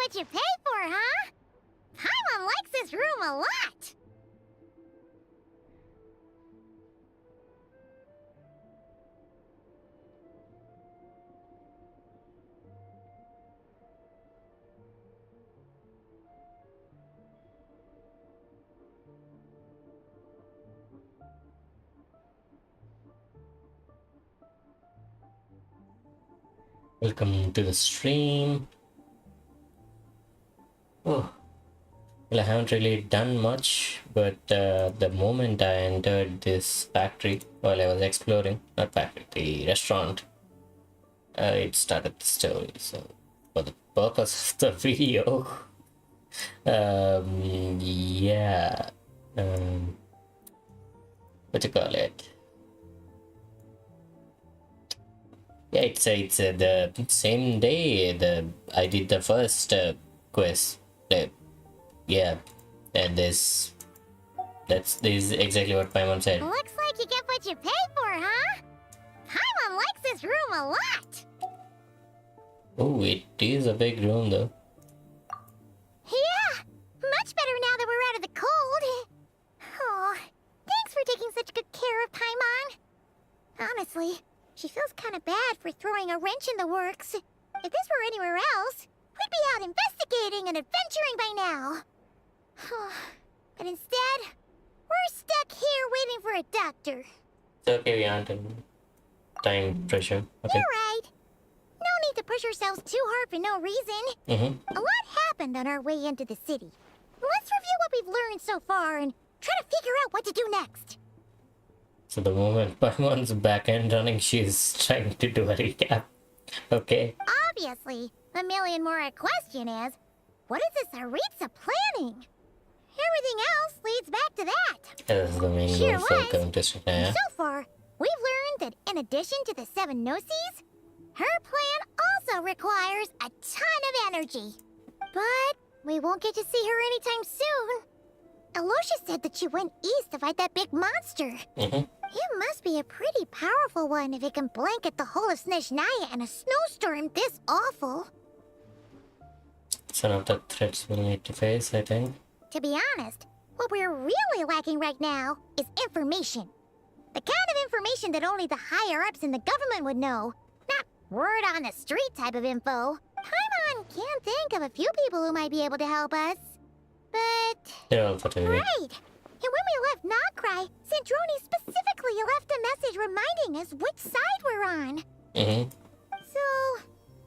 what you pay for, huh? Paimon likes this room a lot. Welcome to the stream. Oh, well, I haven't really done much, but the moment I entered this factory while I was exploring, not factory, the restaurant, it started the story. So, for the purpose of the video, yeah, what you call it? Yeah, it's the same day I did the first quiz. Yeah, and this is exactly what Paimon said. Looks like you get what you pay for, huh? Paimon likes this room a lot. Oh, it is a big room though. Yeah, much better now that we're out of the cold. Oh, thanks for taking such good care of Paimon. Honestly, she feels kind of bad for throwing a wrench in the works. If this were anywhere else, we'd be out investigating and adventuring by now. But instead, we're stuck here waiting for a doctor. It's okay, we aren't in time pressure. Okay. You're right. No need to push ourselves too hard for no reason. A lot happened on our way into the city. Let's review what we've learned so far and try to figure out what to do next. So the moment Paimon's back end running, she's trying to do a recap. Okay. Obviously, the million more question is, what is this Aritza planning? Everything else leads back to that. This is the main Sure goal for was. Countess Snezhnaya. So far, we've learned that in addition to the 7 Gnosis, her plan also requires a ton of energy. But we won't get to see her anytime soon. Alosha said that she went east to fight that big monster. It must be a pretty powerful one if it can blanket the whole of Snezhnaya in a snowstorm this awful. Some of the threats we'll need to face, I think. To be honest, what we're really lacking right now is information. The kind of information that only the higher-ups in the government would know. Not word on the street type of info. Paimon can think of a few people who might be able to help us. But... They're all for TV. Right! And when we left Nocry, Snezhnaya specifically left a message reminding us which side we're on. So,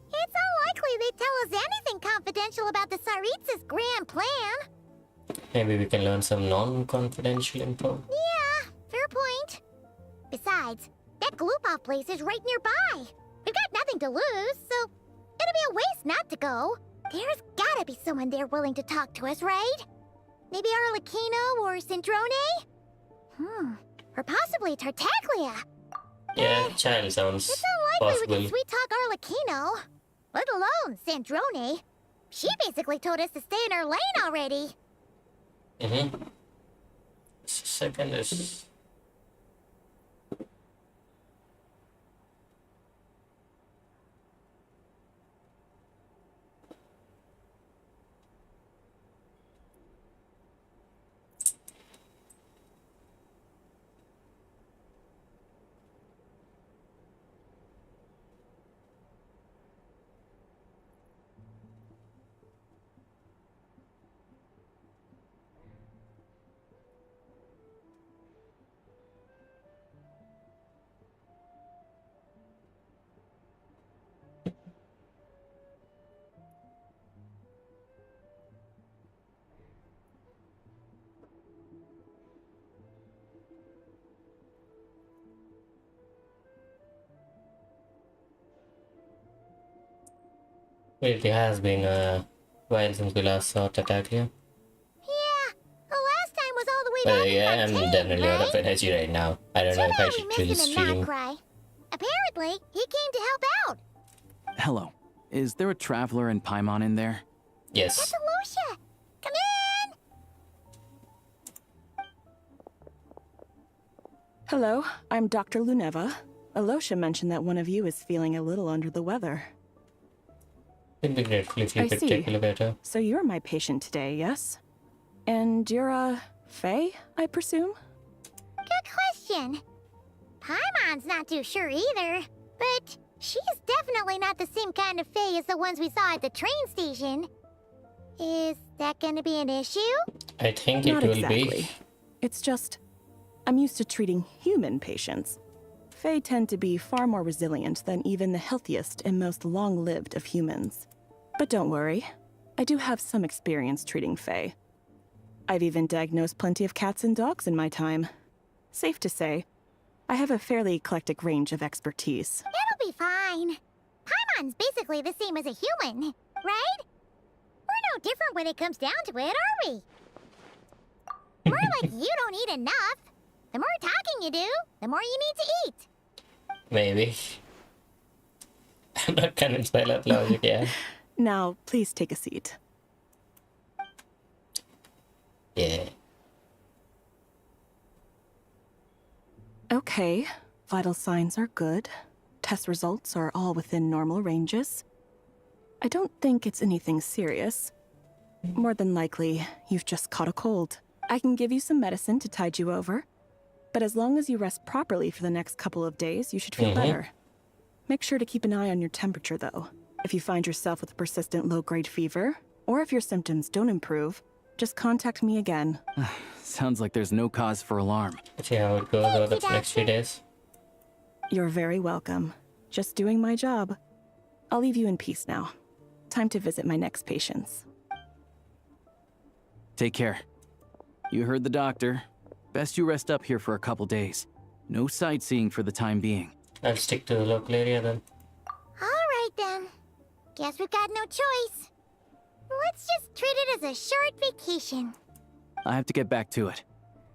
it's unlikely they'd tell us anything confidential about the Tsaritsa's grand plan. Maybe we can learn some non-confidential info. Yeah, fair point. Besides, that Gloopov place is right nearby. We've got nothing to lose, so it'd be a waste not to go. There's gotta be someone there willing to talk to us, right? Maybe Arlecchino or Cendrone? Or possibly Tartaglia. Yeah, child sounds It's unlikely possible. we can sweet-talk Arlecchino. Let alone Cendrone. She basically told us to stay in our lane already. Second is... It has been a while since we last saw Tartaglia. Yeah, the last time was all the way back Yeah, in I'm Fontaine, definitely out of right? energy right now. I don't know if I We should missed really him in stream. Nocry. Apparently, he came to help out. Hello. Is there a traveler in Paimon in there? Yes. That's Alosha. Come in. Hello, I'm Dr. Luneva. Alosha mentioned that one of you is feeling a little under the weather. It'd be grateful if you I could see. take a look at her. So you're my patient today, yes? And you're a Fae, I presume? Good question. Paimon's not too sure either, but she's definitely not the same kind of Fae as the ones we saw at the train station. Is that gonna be an issue? I think it Not will exactly. be. It's just, I'm used to treating human patients. Fae tend to be far more resilient than even the healthiest and most long-lived of humans. But don't worry, I do have some experience treating Fae. I've even diagnosed plenty of cats and dogs in my time. Safe to say, I have a fairly eclectic range of expertise. It'll be fine. Paimon's basically the same as a human, right? We're no different when it comes down to it, are we? More like you don't eat enough. The more talking you do, the more you need to eat. Maybe. I'm not convinced by that logic, yeah. Now, please take a seat. Yeah. Okay, vital signs are good. Test results are all within normal ranges. I don't think it's anything serious. More than likely, you've just caught a cold. I can give you some medicine to tide you over. But as long as you rest properly for the next couple of days, you should feel better. Make sure to keep an eye on your temperature, though. If you find yourself with a persistent low-grade fever, or if your symptoms don't improve, just contact me again. Sounds like there's no cause for alarm. Let's see how it goes over the next few days. You're very welcome. Just doing my job. I'll leave you in peace now. Time to visit my next patients. Take care. You heard the doctor. Best you rest up here for a couple days. No sightseeing for the time being. I'll stick to the local area then. Alright then. Guess we've got no choice. Let's just treat it as a short vacation. I have to get back to it.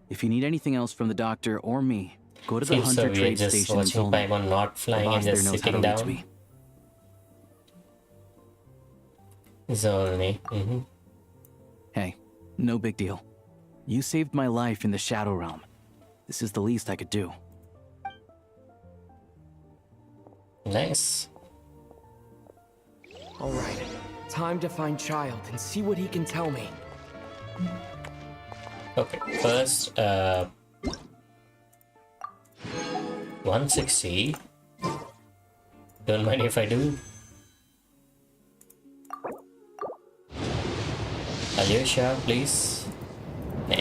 If you need anything else from the doctor or me, go to the Feels so Hunter weird Trade just Station in watching Tolman. Paimon not The flying and boss there just knows how to sitting reach down. me. Zonny. Hey, no big deal. You saved my life in the Shadow Realm. This is the least I could do. Nice. All right, time to find Child and see what he can tell me. Okay, first, 160. Don't mind if I do. Alyosha, please. Nah.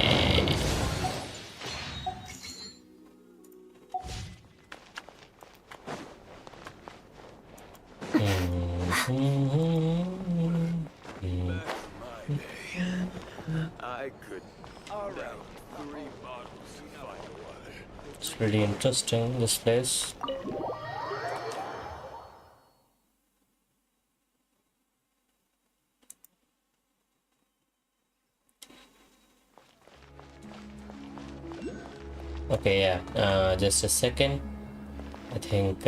I could down 3 bottles to find a way. It's pretty interesting, this place. Okay, yeah, just a second. I think,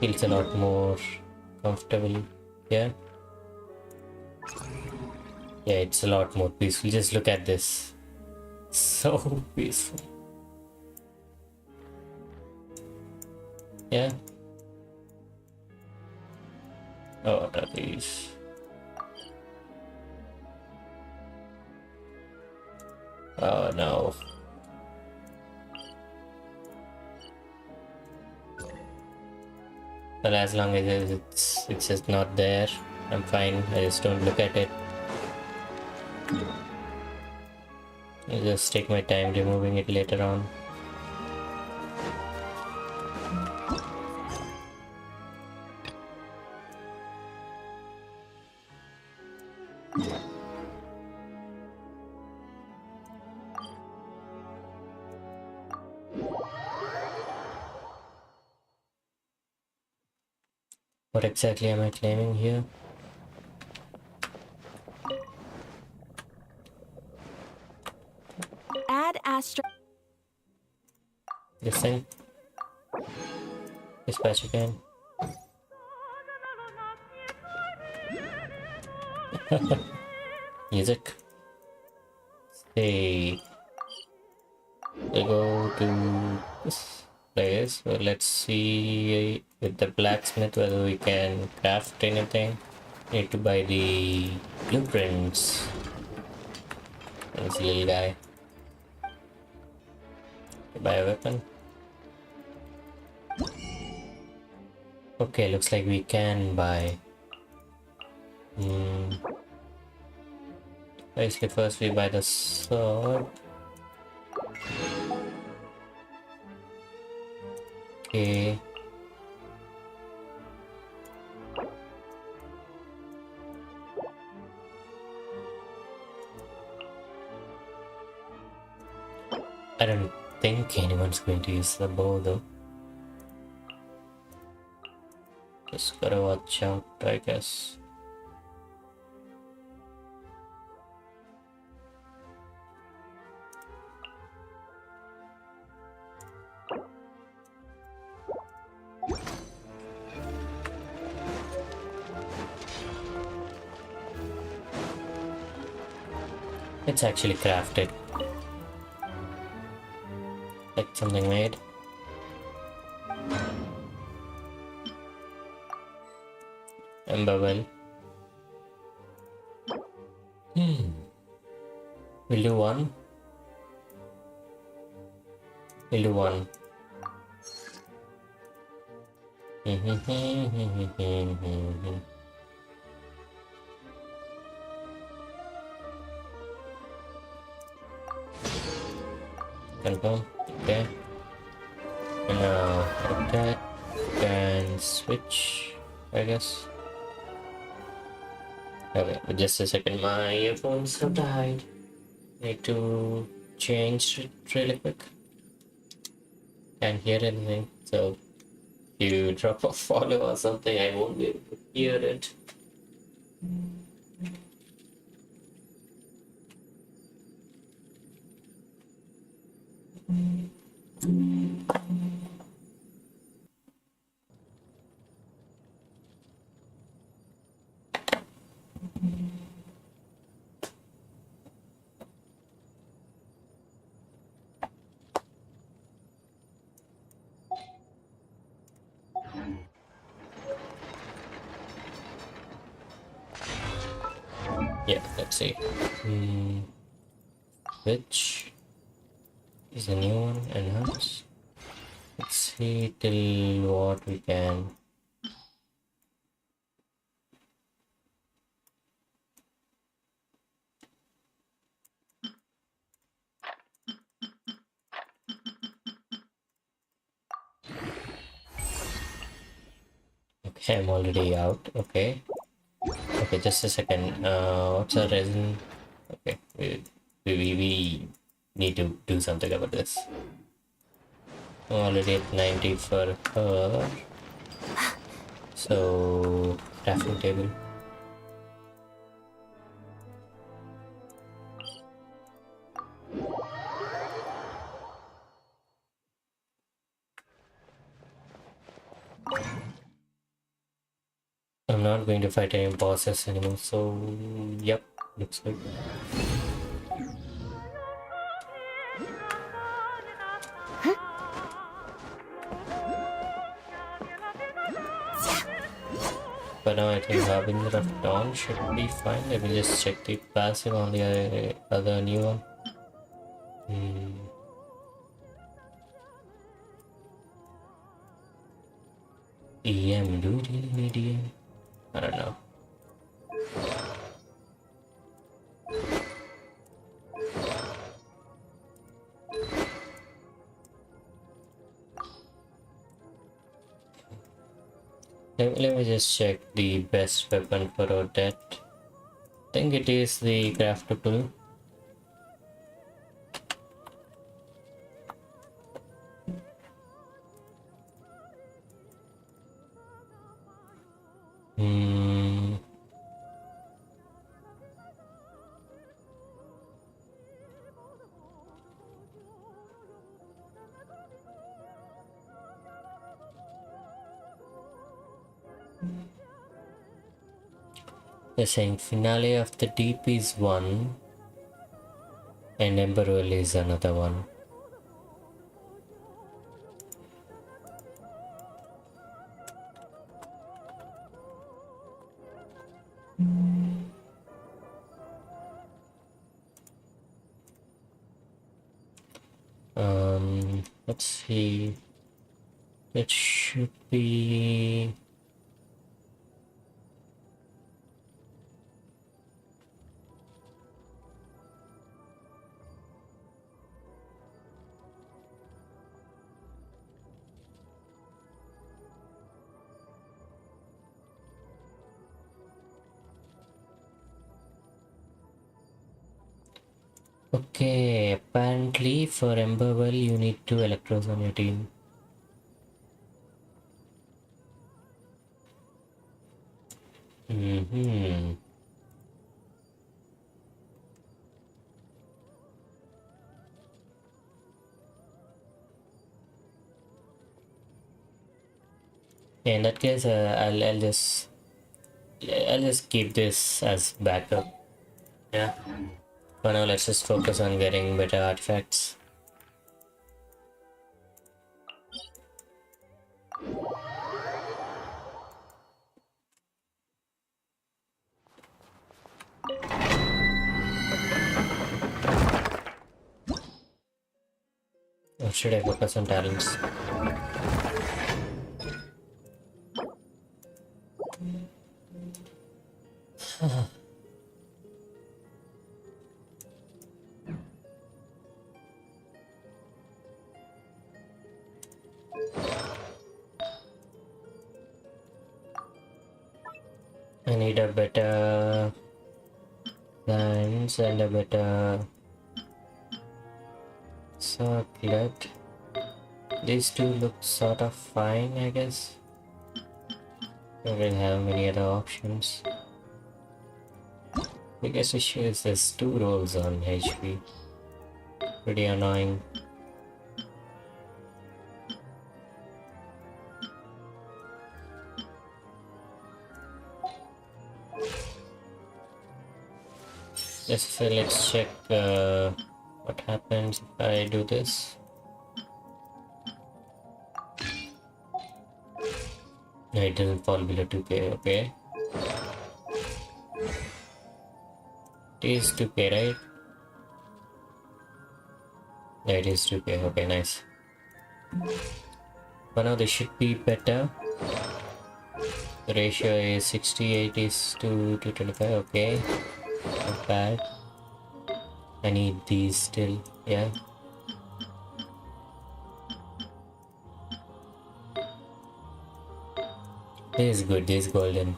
feels a lot more comfortable. Yeah. Yeah, it's a lot more peaceful. Just look at this. So peaceful. Yeah. Oh, what are these? Oh no. But as long as it's just not there, I'm fine. I just don't look at it. I'll just take my time removing it later on. What exactly am I claiming here? Add Astra. This thing? Dispatch again. Music. Hey, we go to this place. Well, let's see with the blacksmith whether we can craft anything. Need to buy the blueprints. This little guy. Buy a weapon. Okay, looks like we can buy. Basically, first we buy the sword. Okay. I don't think anyone's going to use the bow though. Just gotta watch out, I guess. It's actually crafted. Like something made. Ember well. We'll do one. We'll do one. Confirm. Okay. And now attack and switch, I guess. Okay, but just a second, my earphones have died. Need to change it really quick. Can't hear anything, so if you drop a follow or something, I won't be able to hear it. Yeah, let's see. Which is the new one? Enhance. Let's see till what we can. Okay, I'm already out. Okay. Okay, just a second. What's our resin? Okay, we need to do something about this. I'm already at 90 for her. So, crafting table. I'm not going to fight any bosses anymore, so yep, looks good. But now I think Harbinger of Dawn should be fine. Let me just check the passive on the other new one. EM, do we really need EM? I don't know. Let me just check the best weapon for Odette. I think it is the craftable. They're saying Finale of the Deep is one, and Ember World is another one. Let's see. It should be. Okay, apparently for Ember Well you need 2 Electros on your team. Yeah, in that case, I'll just keep this as backup. Yeah. For now, let's just focus on getting better artifacts. Or should I focus on talents? I need a better lens and a better circlet. These two look sort of fine, I guess. Don't really have many other options. Biggest issue is there's 2 rolls on HP. Pretty annoying. Let's check what happens if I do this. No, it doesn't fall below 2k, okay. It is 2k, right? Yeah, it is 2k, okay, nice. But now this should be better. The ratio is 68 is to 225, okay. Not bad. I need these still, yeah. This is good, this is golden.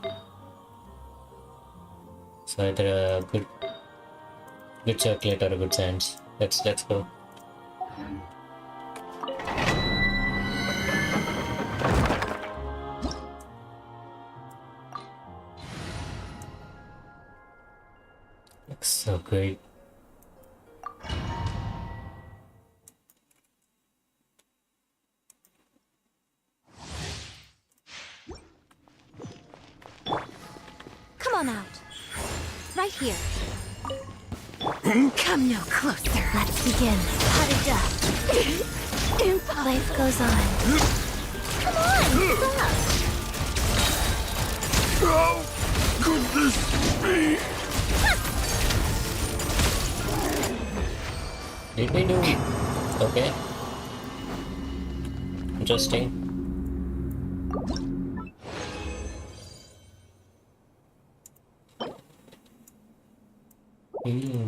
So either a good circlet or a good sands. Let's go. Looks so good. Come on out. Right here. Come no closer. Let's begin. Da-da-da. Life goes on. Come on, stop. How could this be? Did we do? Okay. Interesting.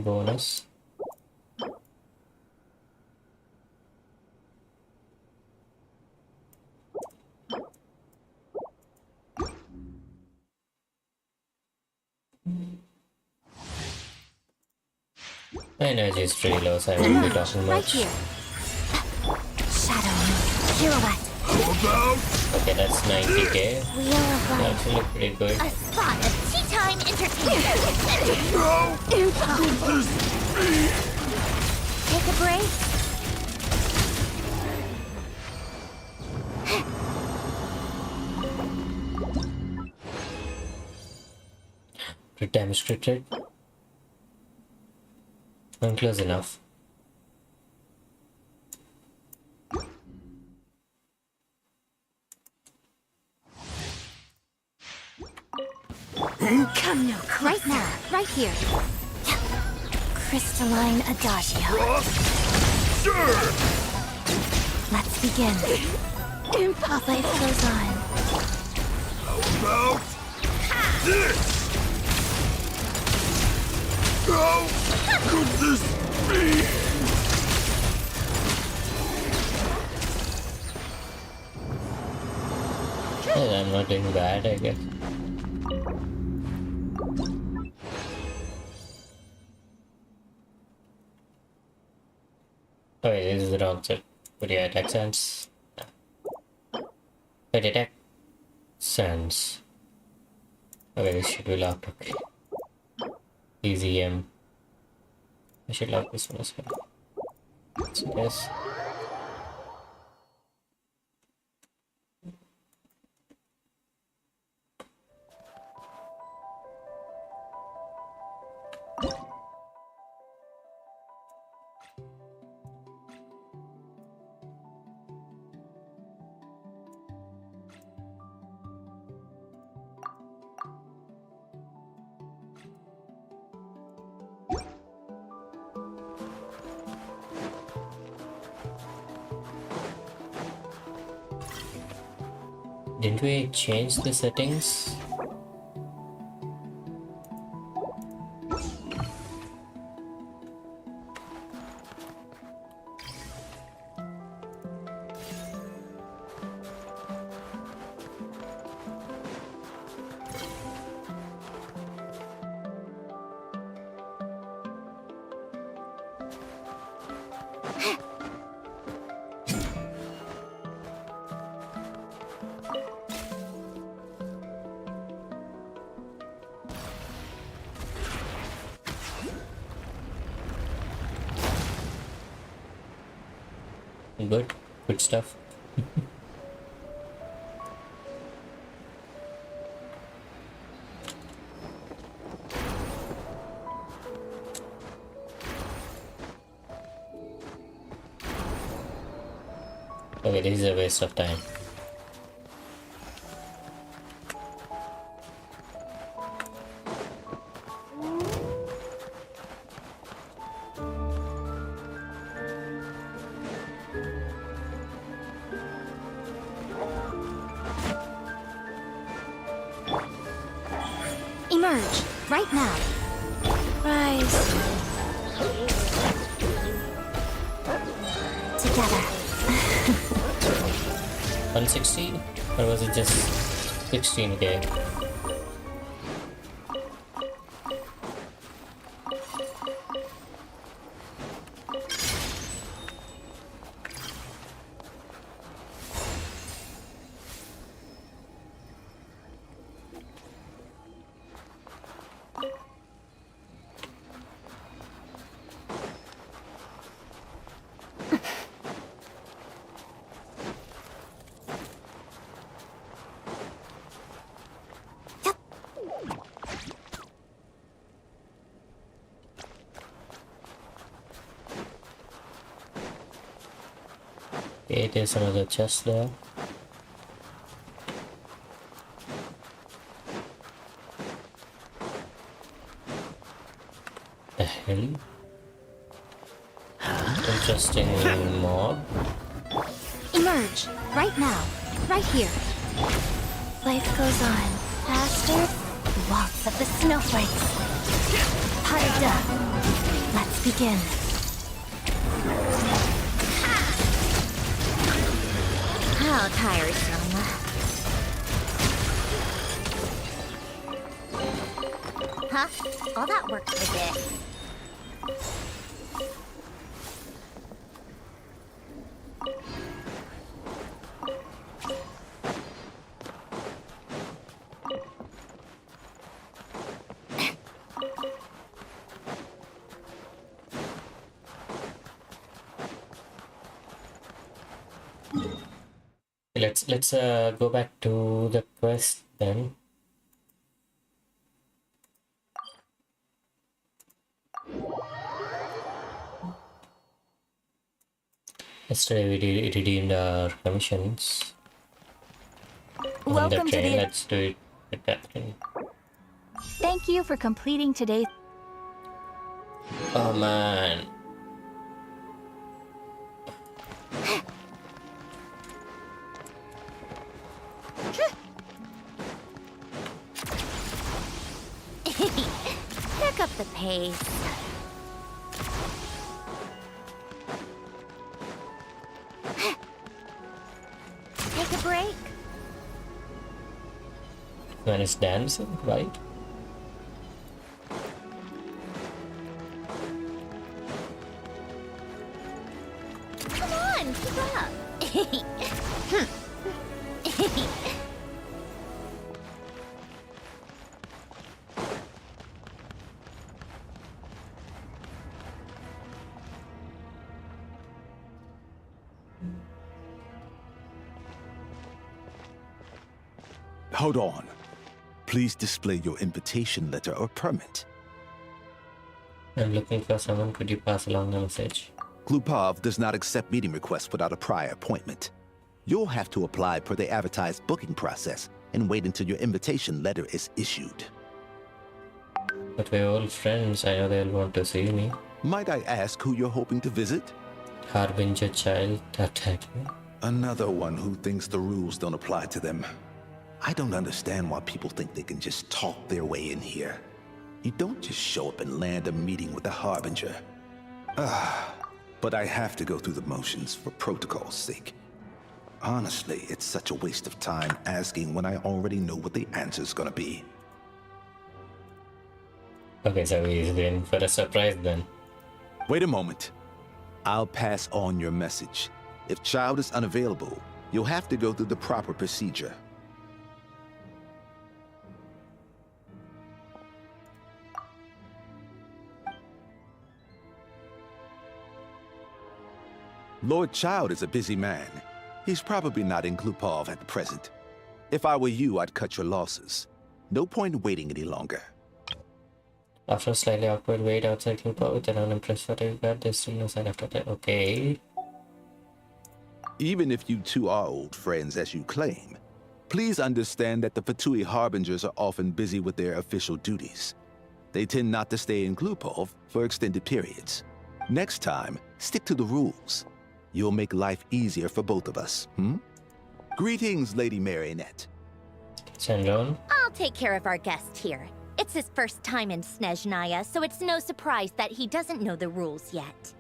Bonus. My energy is pretty low, so I won't be talking Right much. here. Shadow. Pirouette. How about Okay, that's 90k. Wheel of life. Actually pretty good. A spot of tea time entertainment. how could this be? Take a break. Crit damage, crit. I'm close enough. Come no closer. Right now, right here. Crystalline Adagio. Sure! Let's begin. Life goes on. How about this? How could this be? Yeah, I'm not doing bad, I guess. Oh wait, this is the wrong set. But yeah, attack sense. Wait, attack sense. Okay, this should be locked. Okay. Easy I should lock this one as well. So yes. Didn't we change the settings? Good stuff. Okay, this is a waste of time. Emerge, right now. Rise. Together. 160? Or was it just 16k? Okay, there's another chest there. The hell? Interesting mob. Emerge, right now. Right here. Life goes on. Faster. Waltz of the snowflakes. Parda. Let's begin. How tiresome. Huh? All that work for this. Let's go back to the quest then. Yesterday we redeemed our commissions on the Welcome to train. the... Let's do it with Catherine. Thank you for completing today's... Oh man. Pick up the pace. Take a break. Man is dancing, right? Come on, keep up. Hold on. Please display your invitation letter or permit. I'm looking for someone. Could you pass along the message? Glupov does not accept meeting requests without a prior appointment. You'll have to apply per the advertised booking process and wait until your invitation letter is issued. But we're all friends. I know they'll want to see me. Might I ask who you're hoping to visit? Harbinger child, Tartaglia. Another one who thinks the rules don't apply to them. I don't understand why people think they can just talk their way in here. You don't just show up and land a meeting with the Harbinger. But I have to go through the motions for protocol's sake. Honestly, it's such a waste of time asking when I already know what the answer's gonna be. Okay, so he's in for a surprise then. Wait a moment. I'll pass on your message. If child is unavailable, you'll have to go through the proper procedure. Lord Child is a busy man. He's probably not in Glupov at the present. If I were you, I'd cut your losses. No point in waiting any longer. After a slightly awkward wait outside Clupa with an unimpressed photograph, there's still no sign of that. Okay. Even if you two are old friends as you claim, please understand that the Fatui Harbingers are often busy with their official duties. They tend not to stay in Glupov for extended periods. Next time, stick to the rules. You'll make life easier for both of us, Greetings, Lady Marionette. Sandron? I'll take care of our guest here. It's his first time in Snezhnaya, so it's no surprise that he doesn't know the rules yet.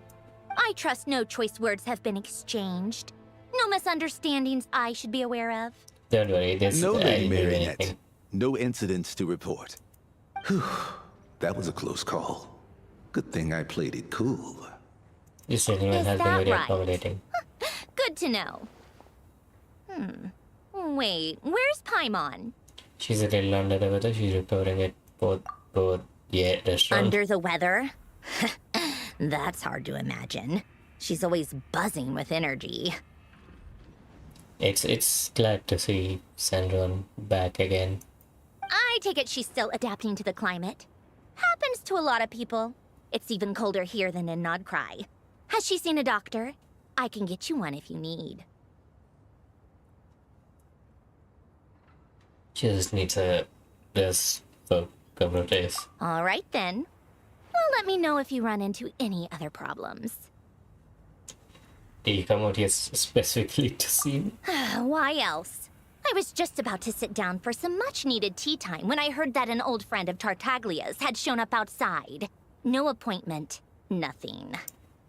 I trust no choice words have been exchanged. No misunderstandings I should be aware of. Don't worry, this No, Lady I'll do Marionette. anything. No incidents to report. Whew, that was a close call. Good thing I played it cool. This gentleman Is has been that very right? accommodating. Good to know. Wait, where's Paimon? She's a little under the weather. She's recovering at both the restaurant. Under the weather? That's hard to imagine. She's always buzzing with energy. It's glad to see Sandron back again. I take it she's still adapting to the climate. Happens to a lot of people. It's even colder here than in Nodcry. Has she seen a doctor? I can get you one if you need. She just needs a rest for a couple of days. All right then. Well, let me know if you run into any other problems. Did you come out here specifically to see me? Why else? I was just about to sit down for some much-needed tea time when I heard that an old friend of Tartaglia's had shown up outside. No appointment, nothing.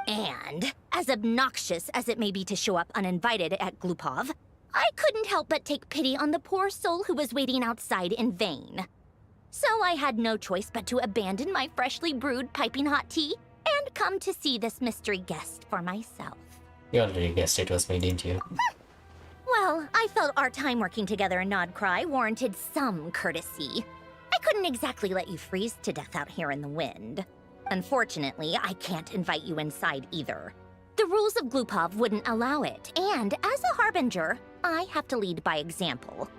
And, as obnoxious as it may be to show up uninvited at Glupov, I couldn't help but take pity on the poor soul who was waiting outside in vain. So I had no choice but to abandon my freshly brewed piping hot tea and come to see this mystery guest for myself. You already guessed it was me, didn't you? Well, I felt our time working together in Nodcry warranted some courtesy. I couldn't exactly let you freeze to death out here in the wind. Unfortunately, I can't invite you inside either. The rules of Glupov wouldn't allow it, and as a Harbinger, I have to lead by example.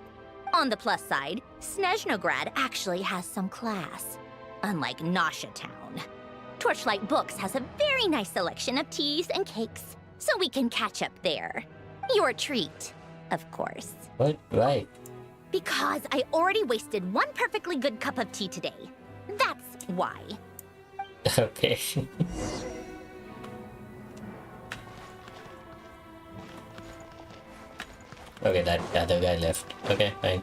On the plus side, Snezhnograd actually has some class, unlike Nasha Town. Torchlight Books has a very nice selection of teas and cakes, so we can catch up there. Your treat, of course. What? Why? Because I already wasted one perfectly good cup of tea today. That's why. Okay. Okay, that other guy left. Okay, fine.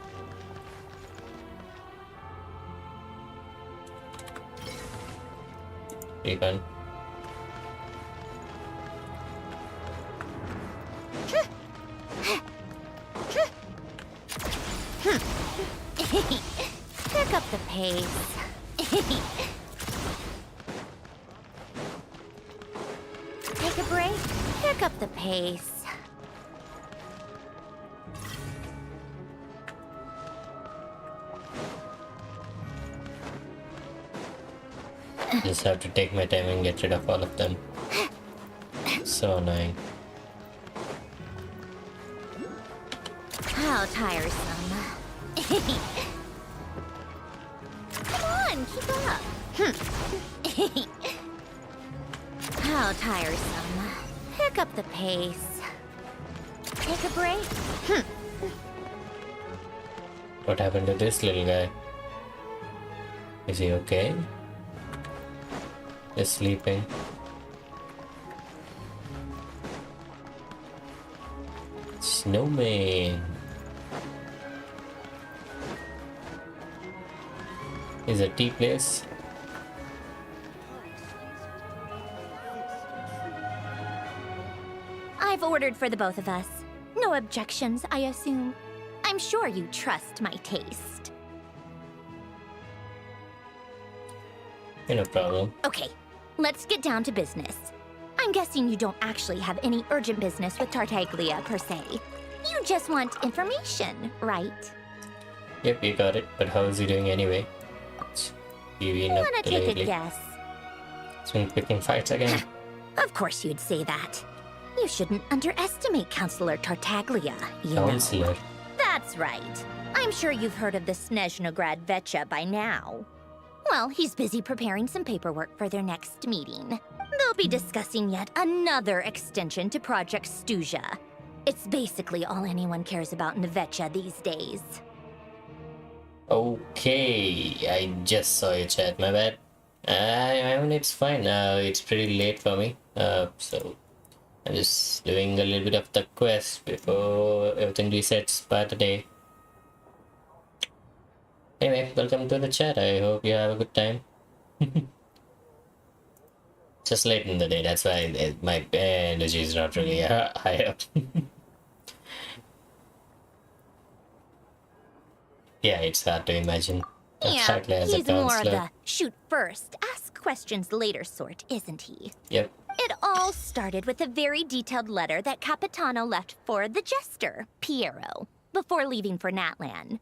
Refund. Pick up the pace. Take a break. Pick up the pace. Just have to take my time and get rid of all of them. So annoying. How tiresome. Come on, keep up. How tiresome. Pick up the pace. Take a break. What happened to this little guy? Is he okay? He's sleeping. Snowman. Is a tea place? I've ordered for the both of us. No objections, I assume. I'm sure you trust my taste. No problem. Okay, let's get down to business. I'm guessing you don't actually have any urgent business with Tartaglia per se. You just want information, right? Yep, you got it. But how is he doing anyway? You been up Wanna to take a lately? guess? He's been picking fights again. Of course you'd say that. You shouldn't underestimate Counselor Tartaglia, you know. Counselor. That's right. I'm sure you've heard of the Snezhnaya Vecha by now. Well, he's busy preparing some paperwork for their next meeting. They'll be discussing yet another extension to Project Snezhnaya. It's basically all anyone cares about in the Vecha these days. Okay, I just saw your chat, my bad. I mean, it's fine. It's pretty late for me. So I'm just doing a little bit of the quest before everything resets by the day. Anyway, welcome to the chat. I hope you have a good time. Just late in the day, that's why my energy is not really high up. Yeah, it's hard to imagine. Yeah, Tartaglia as a he's more of counselor. the shoot first, ask questions later sort, isn't he? Yep. It all started with a very detailed letter that Capitano left for the jester, Piero, before leaving for Natlan.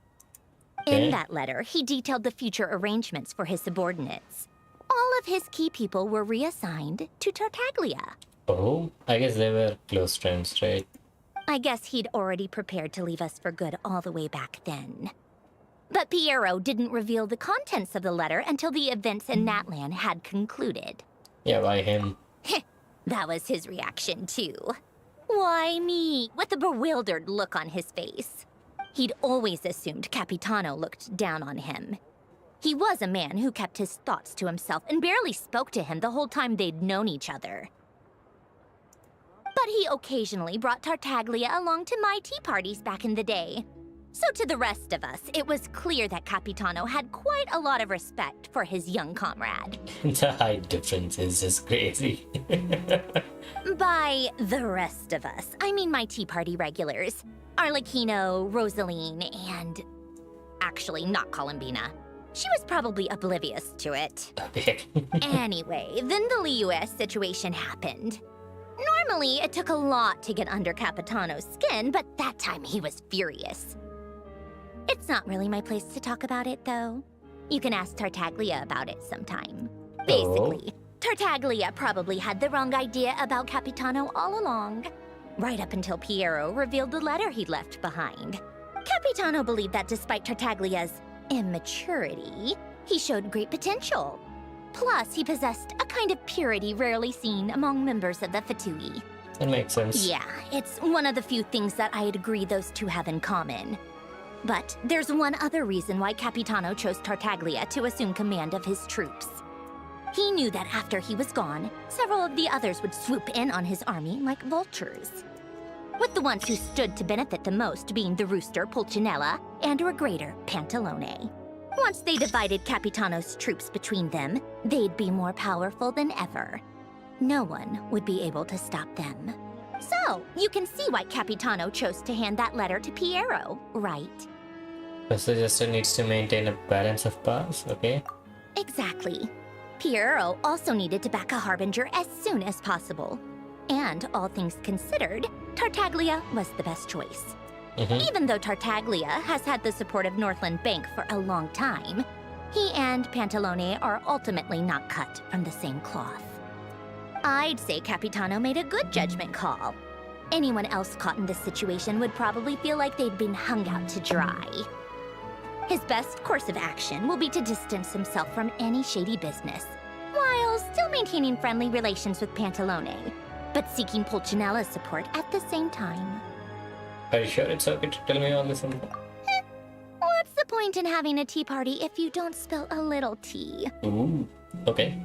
Okay. In that letter, he detailed the future arrangements for his subordinates. All of his key people were reassigned to Tartaglia. Oh, I guess they were close friends, right? I guess he'd already prepared to leave us for good all the way back then. But Piero didn't reveal the contents of the letter until the events in Natlan had concluded. Yeah, why him? That was his reaction, too. Why me? With a bewildered look on his face. He'd always assumed Capitano looked down on him. He was a man who kept his thoughts to himself and barely spoke to him the whole time they'd known each other. But he occasionally brought Tartaglia along to my tea parties back in the day. So to the rest of us, it was clear that Capitano had quite a lot of respect for his young comrade. The height difference is just crazy. By the rest of us, I mean my tea party regulars. Arlecchino, Rosaline, and... actually, not Columbina. She was probably oblivious to it. Okay. Anyway, then the Liues situation happened. Normally, it took a lot to get under Capitano's skin, but that time he was furious. It's not really my place to talk about it, though. You can ask Tartaglia about it sometime. Basically, Tartaglia probably had the wrong idea about Capitano all along. Right up until Piero revealed the letter he'd left behind. Capitano believed that despite Tartaglia's immaturity, he showed great potential. Plus, he possessed a kind of purity rarely seen among members of the Fatui. That makes sense. Yeah, it's one of the few things that I'd agree those two have in common. But there's one other reason why Capitano chose Tartaglia to assume command of his troops. He knew that after he was gone, several of the others would swoop in on his army like vultures. With the ones who stood to benefit the most being the rooster Pulcinella and Regrator Pantalone. Once they divided Capitano's troops between them, they'd be more powerful than ever. No one would be able to stop them. So, you can see why Capitano chose to hand that letter to Piero, right? The suggestion needs to maintain a balance of powers, okay? Exactly. Piero also needed to back a harbinger as soon as possible. And all things considered, Tartaglia was the best choice. Even though Tartaglia has had the support of Northland Bank for a long time, he and Pantalone are ultimately not cut from the same cloth. I'd say Capitano made a good judgment call. Anyone else caught in this situation would probably feel like they'd been hung out to dry. His best course of action will be to distance himself from any shady business, while still maintaining friendly relations with Pantalone, but seeking Pulcinella's support at the same time. Are you sure it's okay to tell me all this info? What's the point in having a tea party if you don't spill a little tea? Ooh, okay.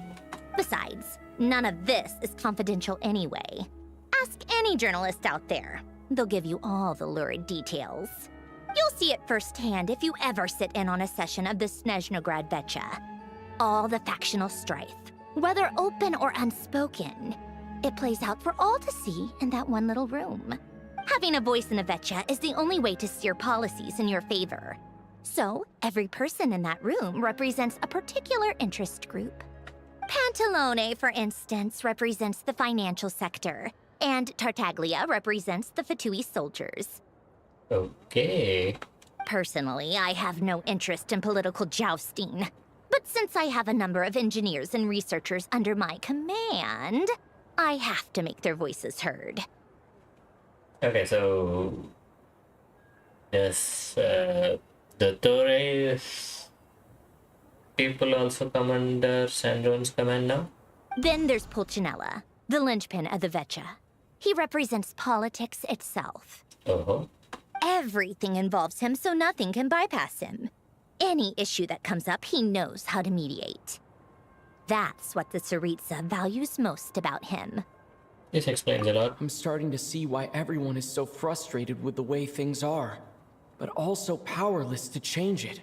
Besides, none of this is confidential anyway. Ask any journalist out there. They'll give you all the lurid details. You'll see it firsthand if you ever sit in on a session of the Snezhnaya Vecha. All the factional strife, whether open or unspoken, it plays out for all to see in that one little room. Having a voice in the Vecha is the only way to steer policies in your favor. So, every person in that room represents a particular interest group. Pantalone, for instance, represents the financial sector, and Tartaglia represents the Fatui soldiers. Okay. Personally, I have no interest in political jousting. But since I have a number of engineers and researchers under my command, I have to make their voices heard. Okay, so does the Torres people also come under Sandron's command now? Then there's Pulcinella, the linchpin of the Vecha. He represents politics itself. Oh. Everything involves him, so nothing can bypass him. Any issue that comes up, he knows how to mediate. That's what the Tsaritsa values most about him. This explains a lot. I'm starting to see why everyone is so frustrated with the way things are, but also powerless to change it.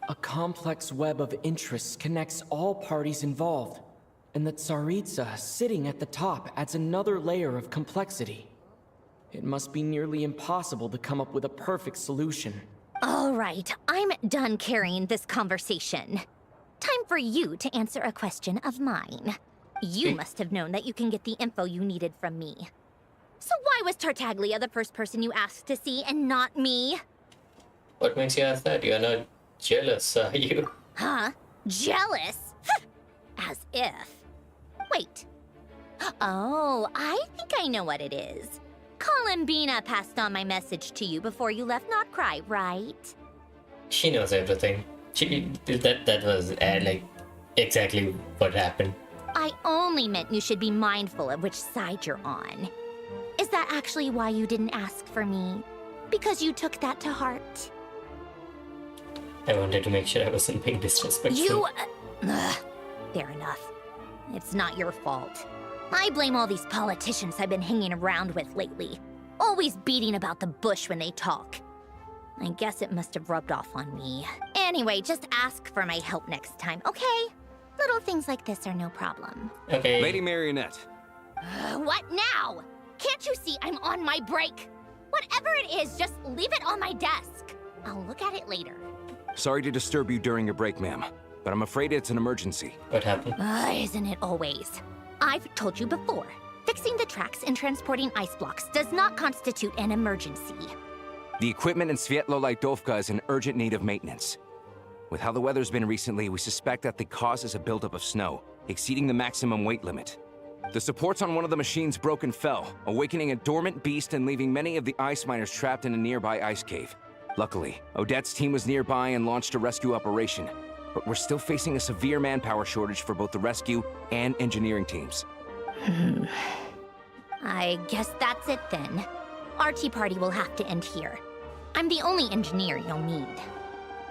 A complex web of interests connects all parties involved, and the Tsaritsa sitting at the top adds another layer of complexity. It must be nearly impossible to come up with a perfect solution. All right, I'm done carrying this conversation. Time for you to answer a question of mine. You must have known that you can get the info you needed from me. So why was Tartaglia the first person you asked to see and not me? What makes you ask that? You're not jealous, are you? Huh? Jealous? As if. Wait. Oh, I think I know what it is. Columbina passed on my message to you before you left Not Cry, right? She knows everything. That was like exactly what happened. I only meant you should be mindful of which side you're on. Is that actually why you didn't ask for me? Because you took that to heart? I wanted to make sure I wasn't being disrespectful. You... fair enough. It's not your fault. I blame all these politicians I've been hanging around with lately. Always beating about the bush when they talk. I guess it must have rubbed off on me. Anyway, just ask for my help next time, okay? Little things like this are no problem. Okay. Lady Marionette. What now? Can't you see I'm on my break? Whatever it is, just leave it on my desk. I'll look at it later. Sorry to disturb you during your break, ma'am, but I'm afraid it's an emergency. What happened? Isn't it always? I've told you before, fixing the tracks and transporting ice blocks does not constitute an emergency. The equipment in Svietlo-Lidovka is in urgent need of maintenance. With how the weather's been recently, we suspect that the cause is a buildup of snow, exceeding the maximum weight limit. The supports on one of the machines broke and fell, awakening a dormant beast and leaving many of the ice miners trapped in a nearby ice cave. Luckily, Odette's team was nearby and launched a rescue operation, but we're still facing a severe manpower shortage for both the rescue and engineering teams. I guess that's it then. Our tea party will have to end here. I'm the only engineer you'll need.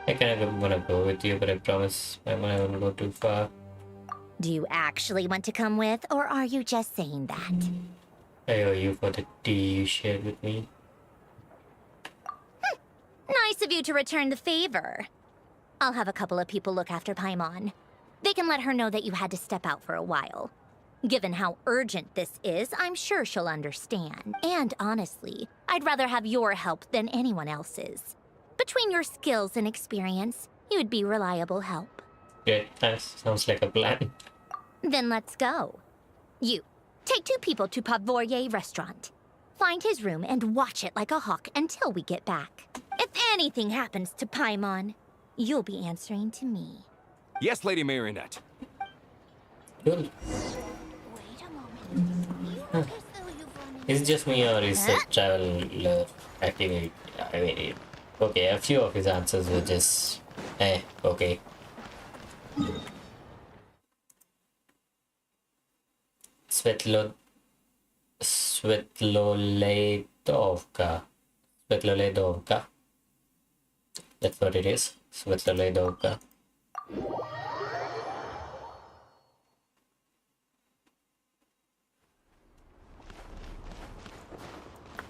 I kind of wanna go with you, but I promise I'm not gonna go too far. Do you actually want to come with, or are you just saying that? I owe you for the tea you shared with me. Nice of you to return the favor. I'll have a couple of people look after Paimon. They can let her know that you had to step out for a while. Given how urgent this is, I'm sure she'll understand. And honestly, I'd rather have your help than anyone else's. Between your skills and experience, you'd be reliable help. Great, thanks. Sounds like a plan. Then let's go. You, take 2 people to Pavorier restaurant. Find his room and watch it like a hawk until we get back. If anything happens to Paimon, you'll be answering to me. Yes, Lady Marionette. Cool. Wait a moment. You look as though you've run into... Is it just me or is it travel activate? I mean, okay, a few of his answers were just okay. Svetloledovka. That's what it is. Svetloledovka.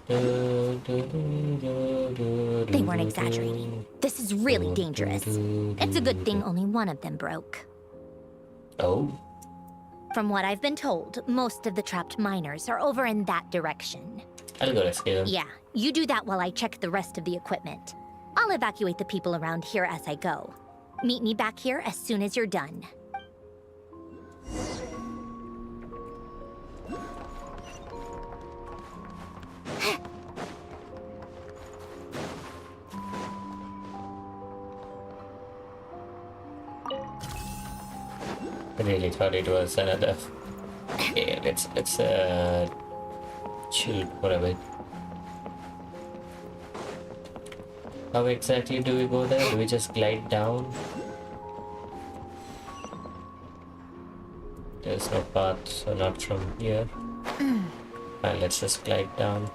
They weren't exaggerating. This is really dangerous. It's a good thing only one of them broke. Oh, From what I've been told, most of the trapped miners are over in that direction. I'll go rescue them. Yeah, you do that while I check the rest of the equipment. I'll evacuate the people around here as I go. Meet me back here as soon as you're done. I really thought it was another. Okay, let's chill for a bit. How exactly do we go there? Do we just glide down? There's no path, so not from here. Fine, let's just glide down.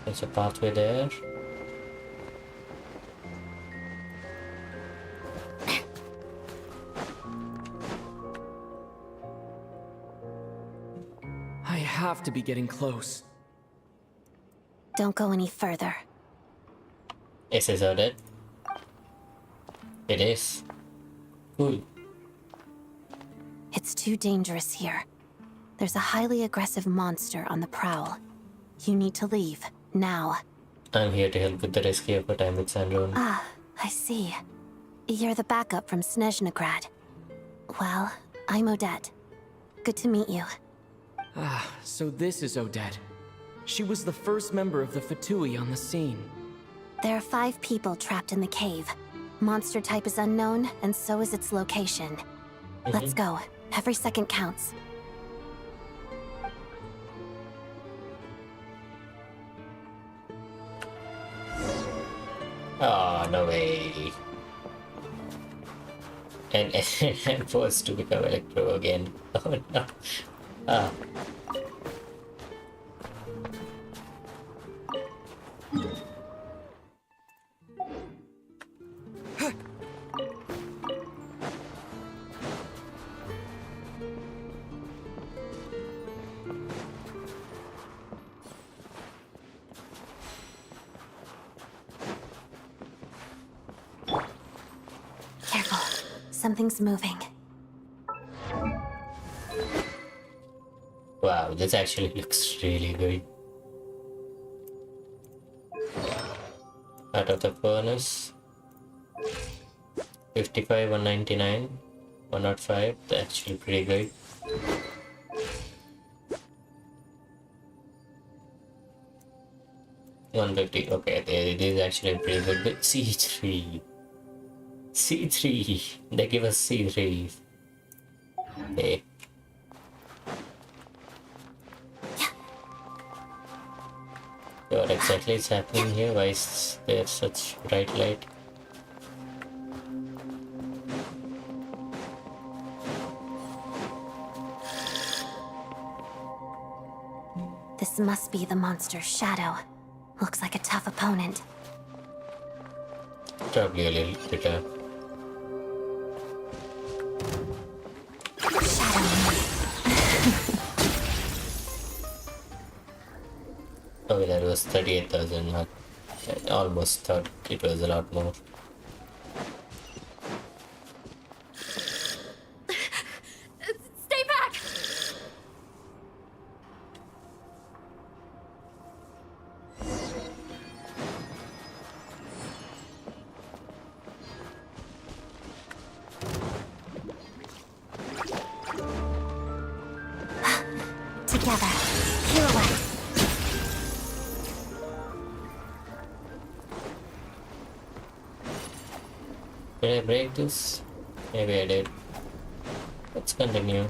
There's a pathway there. I have to be getting close. Don't go any further. Is this out it? It is. Cool. It's too dangerous here. There's a highly aggressive monster on the prowl. You need to leave, now. I'm here to help with the rescue effort. I'm with Sandrone. Ah, I see. You're the backup from Snezhnaya. Well, I'm Odette. Good to meet you. Ah, so this is Odette. She was the first member of the Fatui on the scene. There are 5 people trapped in the cave. Monster type is unknown, and so is its location. Let's go. Every second counts. Oh, no way. And I'm forced to become Electro again. Oh no. Ah. Careful. Something's moving. Wow, this actually looks really good. Out of the furnace. 55, 199, 105. That's actually pretty good. $150. Okay, it is actually pretty good. But C3. C3. They give us C3. Okay. What exactly is happening here? Why is there such bright light? This must be the monster's shadow. Looks like a tough opponent. Probably a little bit. Okay, that was 38,000. I almost thought it was a lot more. Stay back! Together. Pirouette. Did I break this? Maybe I did. Let's continue.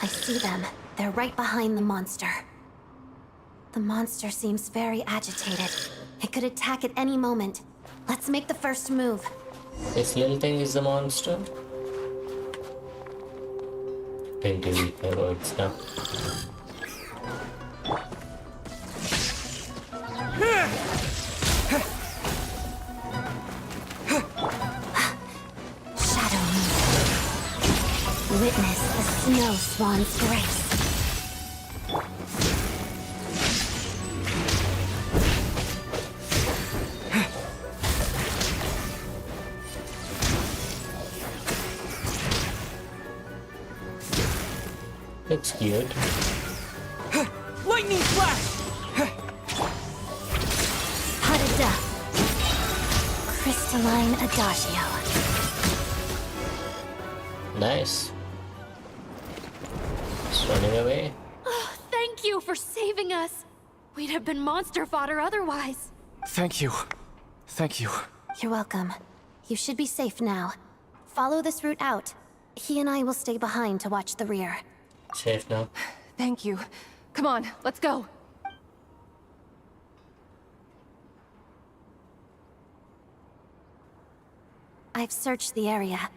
I see them. They're right behind the monster. The monster seems very agitated. It could attack at any moment. Let's make the first move. This little thing is the monster. Can delete my words now. Shadow move. Witness the snow swan's grace. Looks cute. Lightning flash! Hadada. Crystalline adagio. Nice. It's running away. Oh, thank you for saving us. We'd have been monster fodder otherwise. Thank you. Thank you. You're welcome. You should be safe now. Follow this route out. He and I will stay behind to watch the rear. Safe now. Thank you. Come on, let's go. I've searched the area.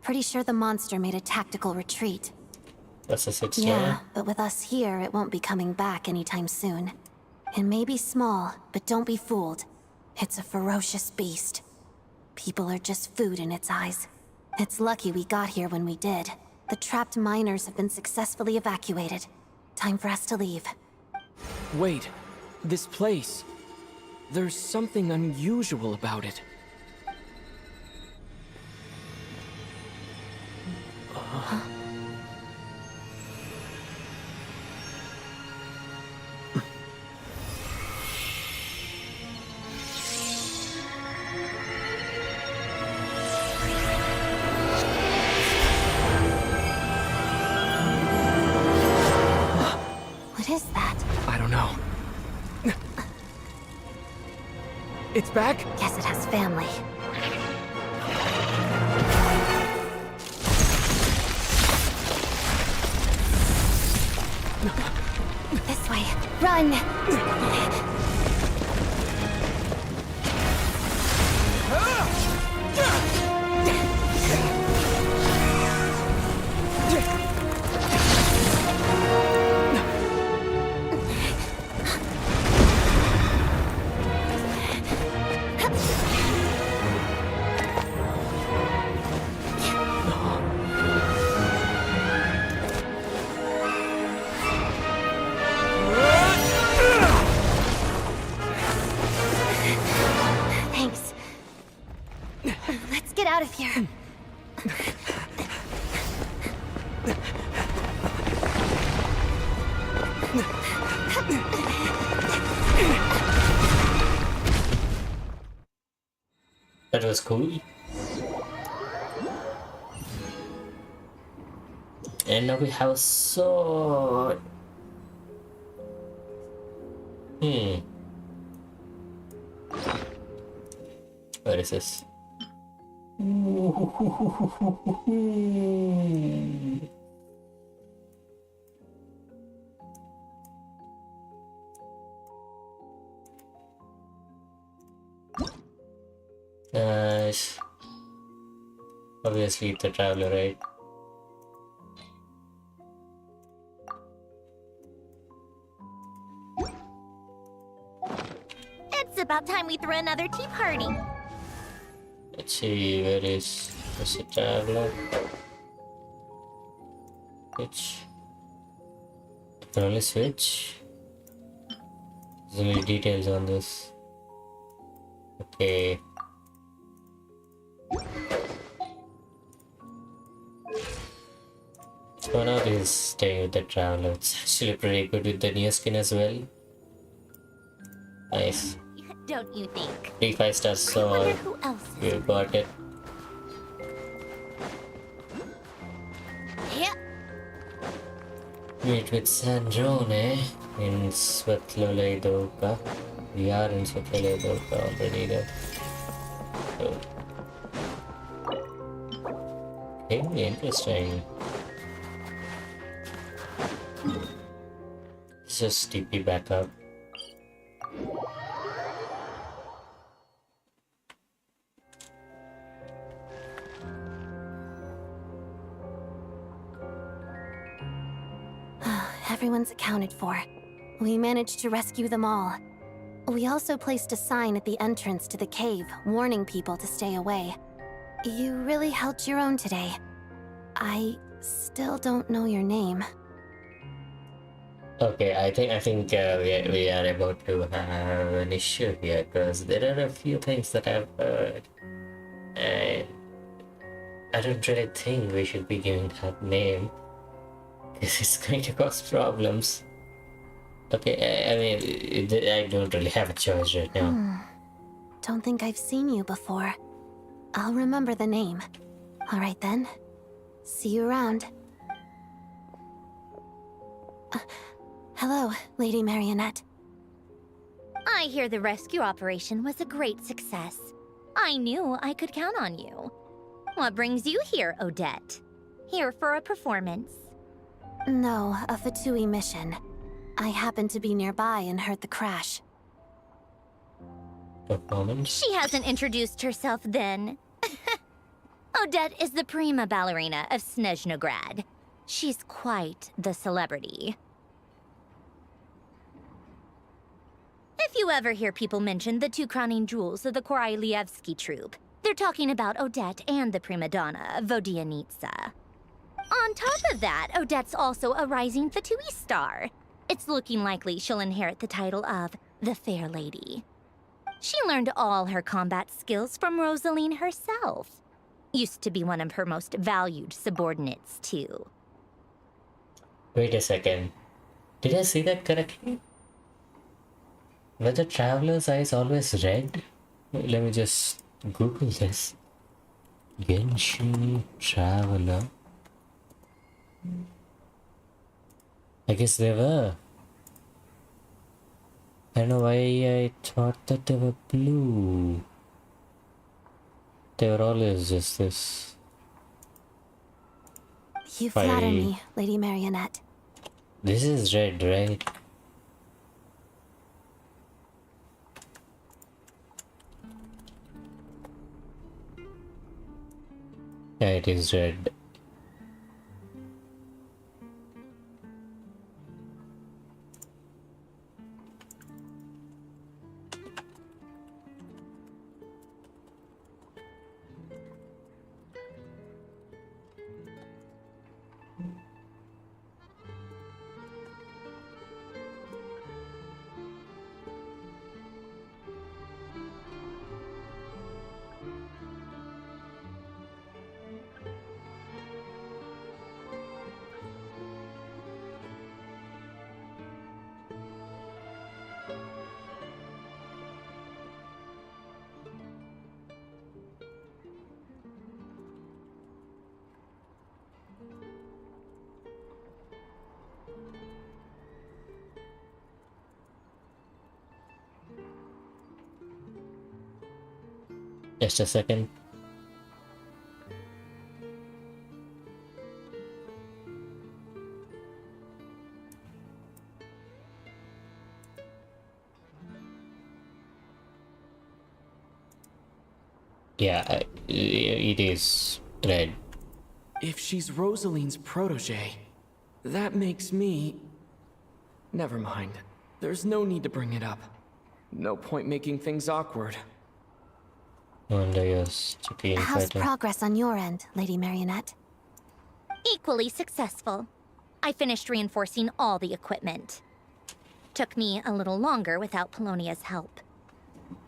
Pretty sure the monster made a tactical retreat. That's a 6 Yeah, but with us here, it won't be coming back anytime soon. It may be small, but don't be fooled. It's a ferocious beast. People are just food in its eyes. It's lucky we got here when we did. The trapped miners have been successfully evacuated. Time for us to leave. Wait, this place. There's something unusual about it. What is that? I don't know. It's back? Guess it has family. This way. Run! Thanks. Let's get out of here. That was cool. And now we have a sword. Where is this? Nice. Obviously, the traveler, right? It's about time we threw another tea party. Let's see, where is the traveler? Switch. You can only switch. There's only details on this. Okay. One out is staying with the traveler. It's actually pretty good with the new skin as well. Nice. Don't you think? 3 5-star I sword. wonder who else is. You got it. Yeah. Meet with Snezhnaya in Svetlolay. We are in Svetlolay already there. So. Okay, interesting. Let's just TP back up. Everyone's accounted for. We managed to rescue them all. We also placed a sign at the entrance to the cave, warning people to stay away. You really held your own today. I still don't know your name. Okay, I think we are about to have an issue here because there are a few things that I've heard, and I don't really think we should be giving her name because it's going to cause problems. Okay, I mean, I don't really have a choice right now. Don't think I've seen you before. I'll remember the name. All right then. See you around. Hello, Lady Marionette. I hear the rescue operation was a great success. I knew I could count on you. What brings you here, Odette? Here for a performance? No, a Fatui mission. I happened to be nearby and heard the crash. Performance? She hasn't introduced herself then. Odette is the prima ballerina of Snezhnograd. She's quite the celebrity. If you ever hear people mention the 2 crowning jewels of the Korylevsky troupe, they're talking about Odette and the prima donna, Vodianitsa. On top of that, Odette's also a rising Fatui star. It's looking likely she'll inherit the title of the Fair Lady. She learned all her combat skills from Rosaline herself. Used to be one of her most valued subordinates, too. Wait a second. Did I see that correctly? Were the traveler's eyes always red? Let me just Google this. Genshin Traveler. I guess they were. I don't know why I thought that they were blue. They were always just this. You flatter me, Lady Marionette. This is red, right? Yeah, it is red. Just a second. Yeah, it is red. If she's Rosaline's protege, that makes me... Never mind. There's no need to bring it up. No point making things awkward. Wonder yes, Chicky How's fighter. progress on your end, Lady Marionette? Equally successful. I finished reinforcing all the equipment. Took me a little longer without Polonia's help.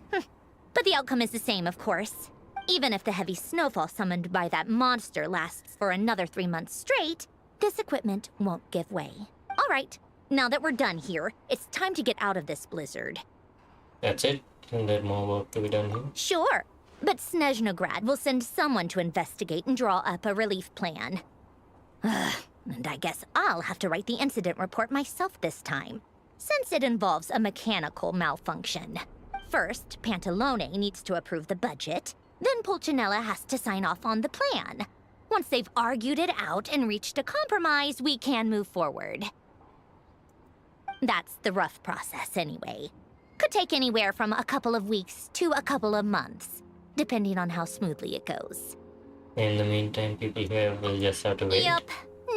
But the outcome is the same, of course. Even if the heavy snowfall summoned by that monster lasts for another 3 months straight, this equipment won't give way. All right, now that we're done here, it's time to get out of this blizzard. That's it? Isn't there more work to be done here? Sure, but Snezhnaya will send someone to investigate and draw up a relief plan. And I guess I'll have to write the incident report myself this time, since it involves a mechanical malfunction. First, Pantalone needs to approve the budget, then Pulcinella has to sign off on the plan. Once they've argued it out and reached a compromise, we can move forward. That's the rough process anyway. Could take anywhere from a couple of weeks to a couple of months, depending on how smoothly it goes. In the meantime, people here will just have to wait. Yep,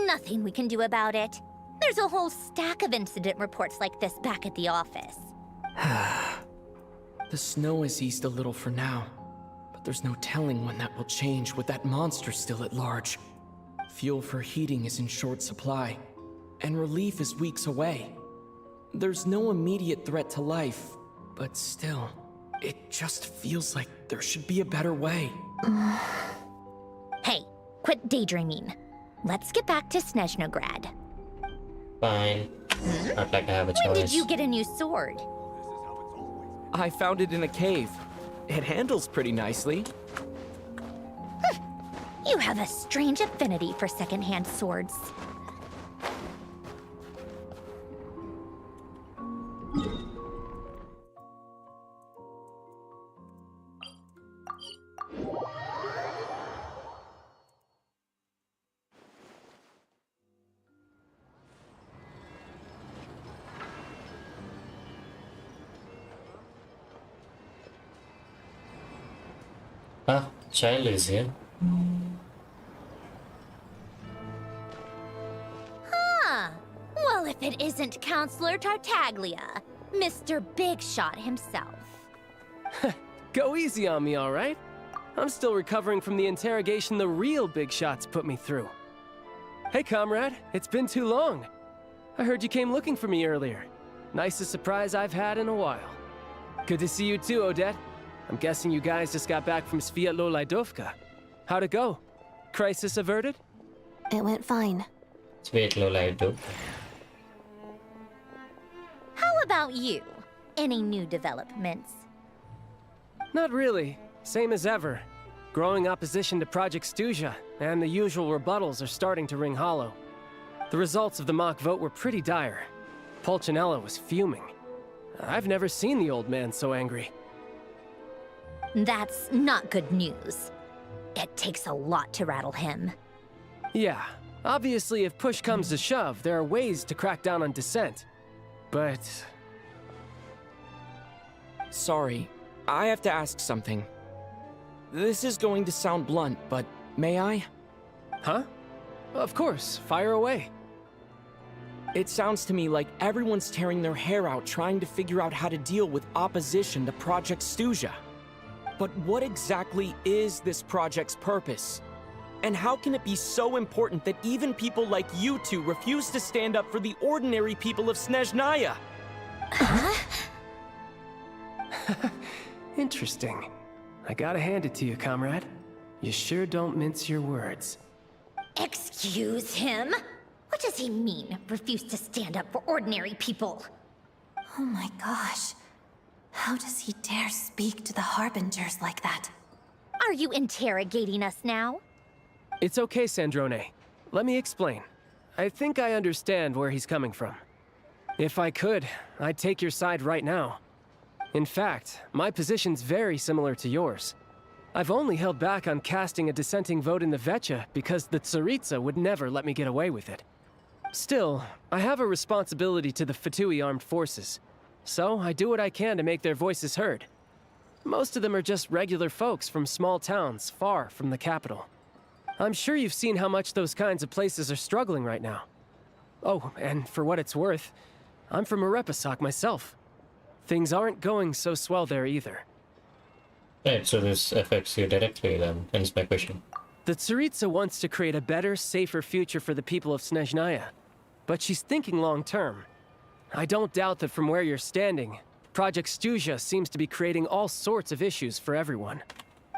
nothing we can do about it. There's a whole stack of incident reports like this back at the office. The snow has eased a little for now, but there's no telling when that will change with that monster still at large. Fuel for heating is in short supply, and relief is weeks away. There's no immediate threat to life, but still, it just feels like there should be a better way. Hey, quit daydreaming. Let's get back to Snezhnaya. Fine. Not like I have a choice. When did you get a new sword? I found it in a cave. It handles pretty nicely. You have a strange affinity for secondhand swords. Ah, child is here. Huh. Well, if it isn't Counselor Tartaglia, Mr. Big Shot himself. Go easy on me, all right? I'm still recovering from the interrogation the real big shots put me through. Hey, comrade, it's been too long. I heard you came looking for me earlier. Nicest surprise I've had in a while. Good to see you too, Odette. I'm guessing you guys just got back from Sviatlo-Laidovka. How'd it go? Crisis averted? It went fine. Sviatlo-Laidovka. How about you? Any new developments? Not really. Same as ever. Growing opposition to Project Stuzha, and the usual rebuttals are starting to ring hollow. The results of the mock vote were pretty dire. Pulcinella was fuming. I've never seen the old man so angry. That's not good news. It takes a lot to rattle him. Yeah, obviously if push comes to shove, there are ways to crack down on dissent. But... Sorry, I have to ask something. This is going to sound blunt, but may I? Huh? Of course, fire away. It sounds to me like everyone's tearing their hair out trying to figure out how to deal with opposition to Project Stuzha. But what exactly is this project's purpose? And how can it be so important that even people like you two refuse to stand up for the ordinary people of Snezhnaya? Interesting. I gotta hand it to you, comrade. You sure don't mince your words. Excuse him? What does he mean, refuse to stand up for ordinary people? Oh my gosh. How does he dare speak to the Harbingers like that? Are you interrogating us now? It's okay, Sandrone. Let me explain. I think I understand where he's coming from. If I could, I'd take your side right now. In fact, my position's very similar to yours. I've only held back on casting a dissenting vote in the Vetcha because the Tsaritsa would never let me get away with it. Still, I have a responsibility to the Fatui armed forces, so I do what I can to make their voices heard. Most of them are just regular folks from small towns far from the capital. I'm sure you've seen how much those kinds of places are struggling right now. Oh, and for what it's worth, I'm from Arepasak myself. Things aren't going so swell there either. Right, so this affects you directly then, hence my question. The Tsaritsa wants to create a better, safer future for the people of Snezhnaya, but she's thinking long-term. I don't doubt that from where you're standing, Project Stuzha seems to be creating all sorts of issues for everyone.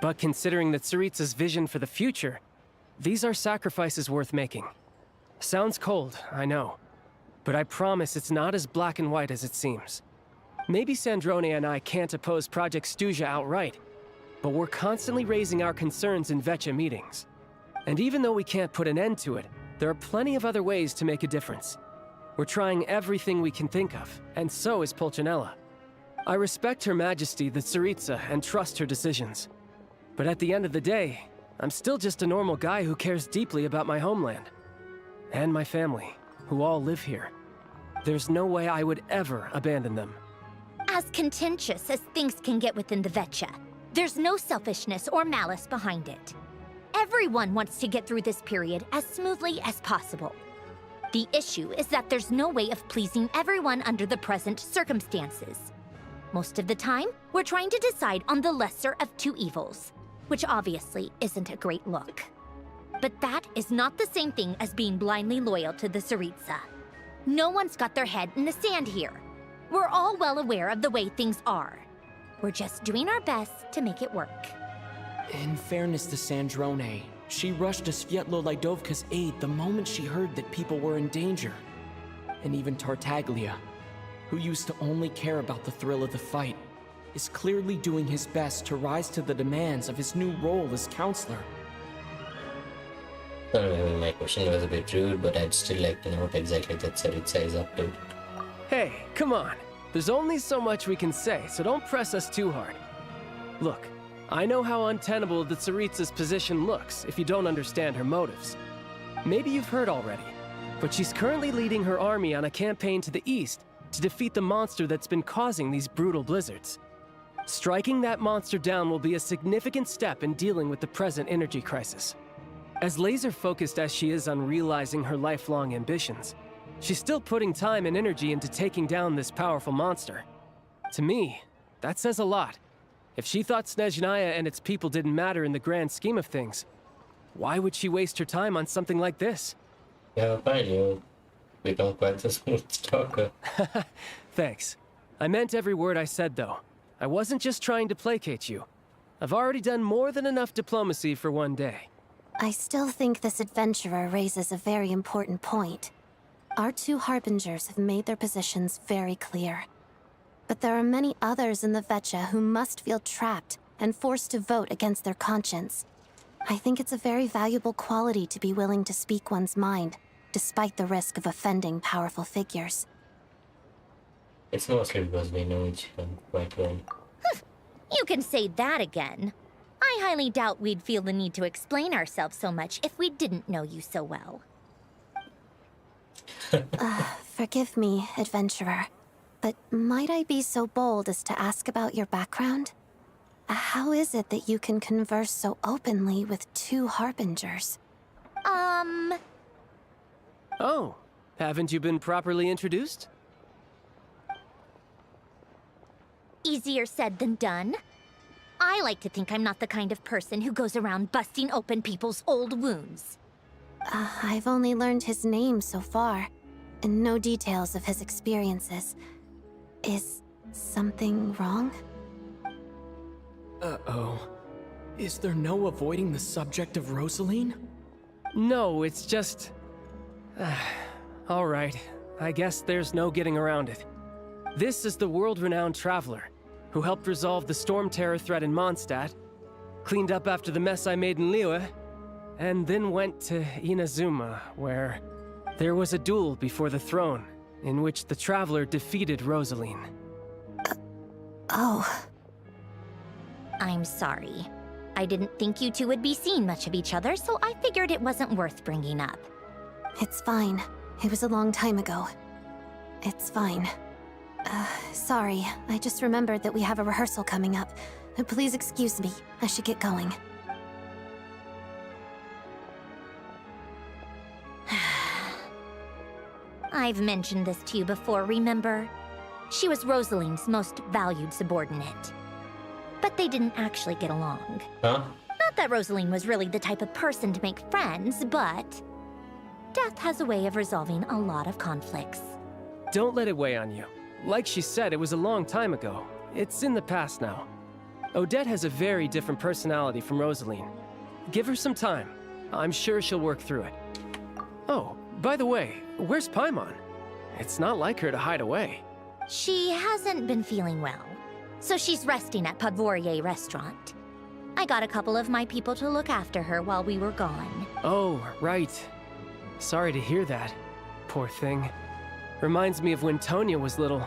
But considering the Tsaritsa's vision for the future, these are sacrifices worth making. Sounds cold, I know, but I promise it's not as black and white as it seems. Maybe Snezhnaya and I can't oppose Project Stuzha outright, but we're constantly raising our concerns in Vetcha meetings. And even though we can't put an end to it, there are plenty of other ways to make a difference. We're trying everything we can think of, and so is Pulcinella. I respect Her Majesty, the Tsaritsa, and trust her decisions. But at the end of the day, I'm still just a normal guy who cares deeply about my homeland. And my family, who all live here. There's no way I would ever abandon them. As contentious as things can get within the Vetcha, there's no selfishness or malice behind it. Everyone wants to get through this period as smoothly as possible. The issue is that there's no way of pleasing everyone under the present circumstances. Most of the time, we're trying to decide on the lesser of two evils, which obviously isn't a great look. But that is not the same thing as being blindly loyal to the Tsaritsa. No one's got their head in the sand here. We're all well aware of the way things are. We're just doing our best to make it work. In fairness to Snezhnaya, she rushed to Svietlolaidovka's aid the moment she heard that people were in danger. And even Tartaglia, who used to only care about the thrill of the fight, is clearly doing his best to rise to the demands of his new role as counselor. Sorry, maybe my question was a bit rude, but I'd still like to know what exactly that Tsaritsa is up to. Hey, come on. There's only so much we can say, so don't press us too hard. Look, I know how untenable the Tsaritsa's position looks if you don't understand her motives. Maybe you've heard already, but she's currently leading her army on a campaign to the east to defeat the monster that's been causing these brutal blizzards. Striking that monster down will be a significant step in dealing with the present energy crisis. As laser-focused as she is on realizing her lifelong ambitions, she's still putting time and energy into taking down this powerful monster. To me, that says a lot. If she thought Snezhnaya and its people didn't matter in the grand scheme of things, why would she waste her time on something like this? Yeah, fine, you become quite the smooth talker. Thanks. I meant every word I said, though. I wasn't just trying to placate you. I've already done more than enough diplomacy for one day. I still think this adventurer raises a very important point. Our two harbingers have made their positions very clear. But there are many others in the Vetcha who must feel trapped and forced to vote against their conscience. I think it's a very valuable quality to be willing to speak one's mind, despite the risk of offending powerful figures. It's mostly because we know each other quite well. You can say that again. I highly doubt we'd feel the need to explain ourselves so much if we didn't know you so well. Forgive me, adventurer, but might I be so bold as to ask about your background? How is it that you can converse so openly with two harbingers? Oh, haven't you been properly introduced? Easier said than done. I like to think I'm not the kind of person who goes around busting open people's old wounds. I've only learned his name so far, and no details of his experiences. Is something wrong? Uh-oh. Is there no avoiding the subject of Rosaline? No, it's just... all right. I guess there's no getting around it. This is the world-renowned traveler, who helped resolve the storm terror threat in Mondstadt, cleaned up after the mess I made in Liyue, and then went to Inazuma, where there was a duel before the throne, in which the traveler defeated Rosaline. Oh. I'm sorry. I didn't think you two would be seeing much of each other, so I figured it wasn't worth bringing up. It's fine. It was a long time ago. It's fine. Sorry. I just remembered that we have a rehearsal coming up. Please excuse me. I should get going. I've mentioned this to you before, remember? She was Rosaline's most valued subordinate. But they didn't actually get along. Huh? Not that Rosaline was really the type of person to make friends, but death has a way of resolving a lot of conflicts. Don't let it weigh on you. Like she said, it was a long time ago. It's in the past now. Odette has a very different personality from Rosaline. Give her some time. I'm sure she'll work through it. Oh, by the way, where's Paimon? It's not like her to hide away. She hasn't been feeling well, so she's resting at Podvorier restaurant. I got a couple of my people to look after her while we were gone. Oh, right. Sorry to hear that. Poor thing. Reminds me of when Tonya was little.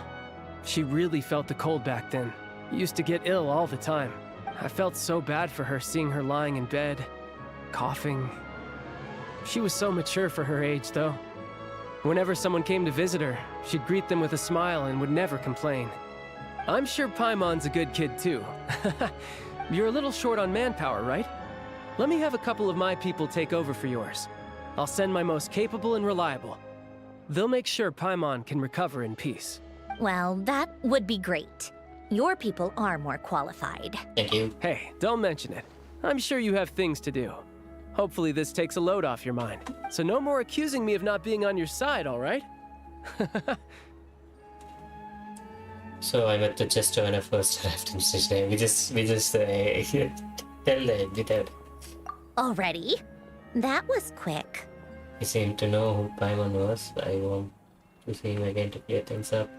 She really felt the cold back then. Used to get ill all the time. I felt so bad for her seeing her lying in bed, coughing. She was so mature for her age, though. Whenever someone came to visit her, she'd greet them with a smile and would never complain. I'm sure Paimon's a good kid, too. You're a little short on manpower, right? Let me have a couple of my people take over for yours. I'll send my most capable and reliable. They'll make sure Paimon can recover in peace. Well, that would be great. Your people are more qualified. Thank you. Hey, don't mention it. I'm sure you have things to do. Hopefully this takes a load off your mind. So no more accusing me of not being on your side, all right? So I met the Chester when I first arrived in Snezhnaya. We just tell them without. Already? That was quick. He seemed to know who Paimon was. I want to see him again to clear things up.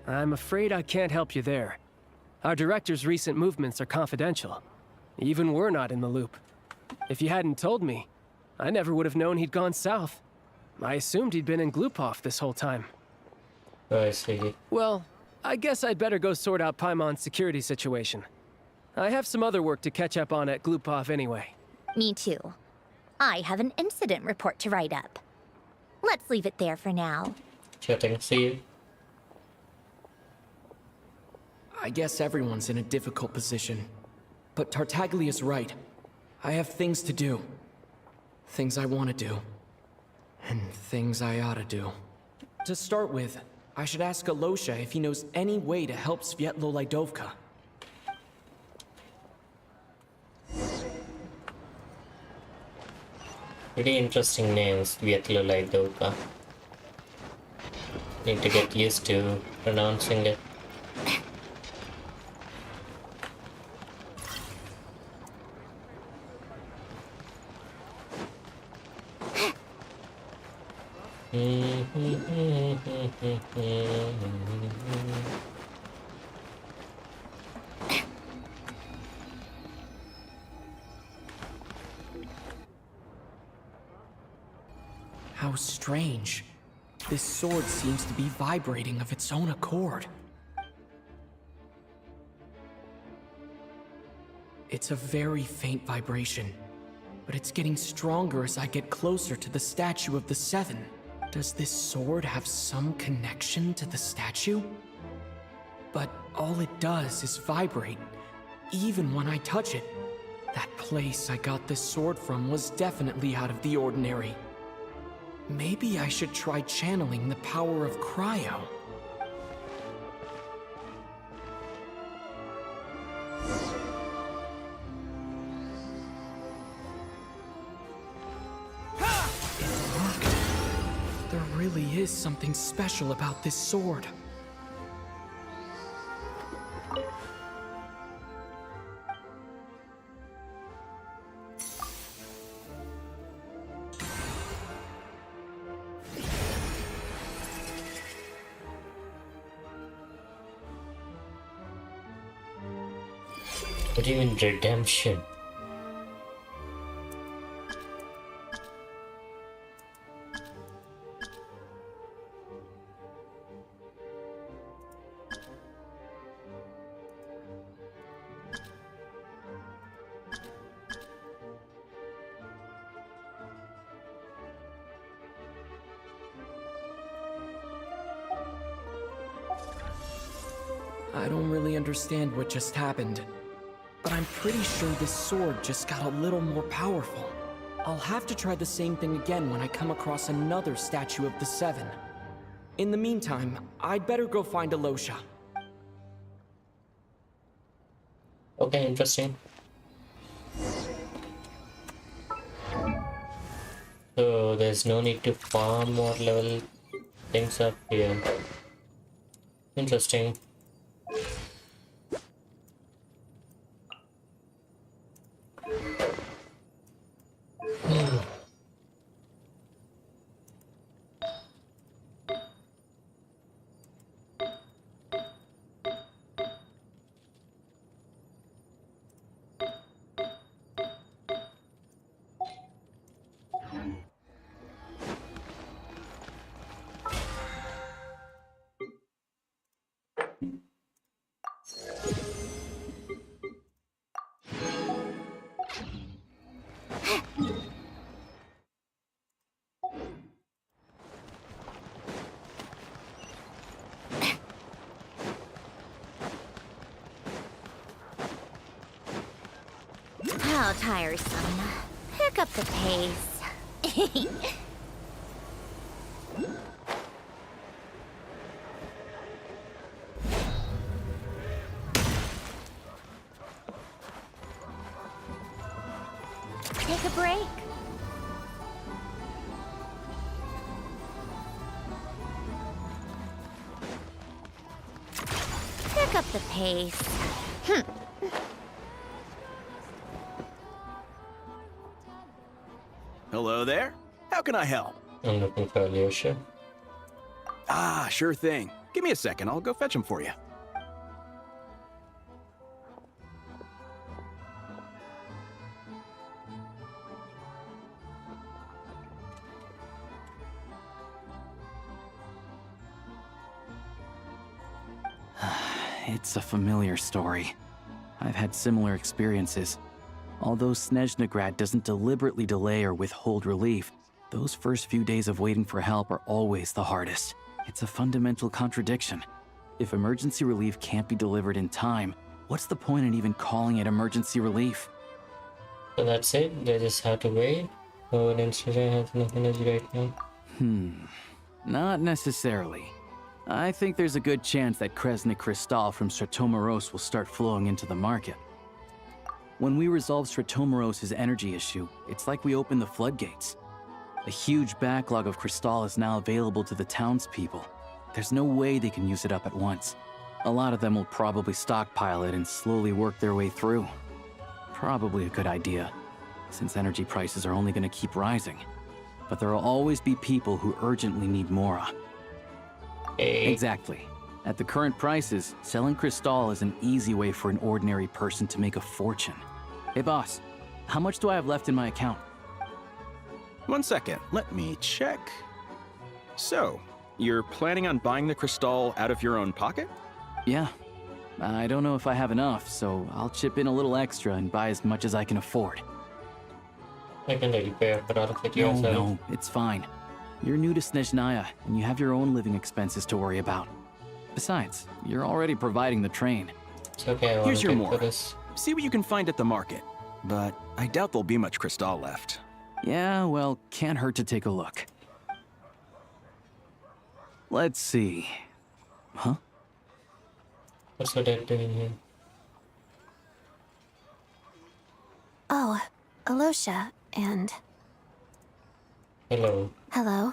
I'm afraid I can't help you there. Our director's recent movements are confidential. Even we're not in the loop. If you hadn't told me, I never would have known he'd gone south. I assumed he'd been in Glupov this whole time. Oh, I see. Well, I guess I'd better go sort out Paimon's security situation. I have some other work to catch up on at Glupov anyway. Me too. I have an incident report to write up. Let's leave it there for now. Sure thing. See you. I guess everyone's in a difficult position. But Tartaglia's right. I have things to do. Things I want to do. And things I ought to do. To start with, I should ask Alosha if he knows any way to help Svietlolaidovka. Pretty interesting names, Svietlolaidovka. Need to get used to pronouncing it. How strange. This sword seems to be vibrating of its own accord. It's a very faint vibration, but it's getting stronger as I get closer to the statue of the Seven. Does this sword have some connection to the statue? But all it does is vibrate, even when I touch it. That place I got this sword from was definitely out of the ordinary. Maybe I should try channeling the power of cryo. There really is something special about this sword. What do you mean redemption? I don't really understand what just happened, but I'm pretty sure this sword just got a little more powerful. I'll have to try the same thing again when I come across another statue of the Seven. In the meantime, I'd better go find Alosha. Okay, interesting. So there's no need to farm or level things up here. Interesting. How tiresome. Pick up the pace. Take a break. Pick up the pace. Hello there. How can I help? I'm looking for Alyosha. Ah, sure thing. Give me a second. I'll go fetch him for you. It's a familiar story. I've had similar experiences. Although Snezhnaya doesn't deliberately delay or withhold relief, those first few days of waiting for help are always the hardest. It's a fundamental contradiction. If emergency relief can't be delivered in time, what's the point in even calling it emergency relief? So that's it? They just have to wait? Or Snezhnaya has enough energy right now? Not necessarily. I think there's a good chance that Kresnik Crystal from Stratomeros will start flowing into the market. When we resolve Stratomeros' energy issue, it's like we open the floodgates. A huge backlog of Crystal is now available to the townspeople. There's no way they can use it up at once. A lot of them will probably stockpile it and slowly work their way through. Probably a good idea, since energy prices are only going to keep rising. But there will always be people who urgently need Mora. Exactly. At the current prices, selling Crystal is an easy way for an ordinary person to make a fortune. Hey boss, how much do I have left in my account? 1 second. Let me check. So, you're planning on buying the Crystal out of your own pocket? Yeah. I don't know if I have enough, so I'll chip in a little extra and buy as much as I can afford. I can really pay for all of it yourself. No, it's fine. You're new to Snezhnaya, and you have your own living expenses to worry about. Besides, you're already providing the train. It's okay, I Here's your want to more. for this. See what you can find at the market. But I doubt there'll be much Crystal left. Yeah, well, can't hurt to take a look. Let's see. Huh? What's the dad doing here? Oh, Alosha, and... Hello. Hello.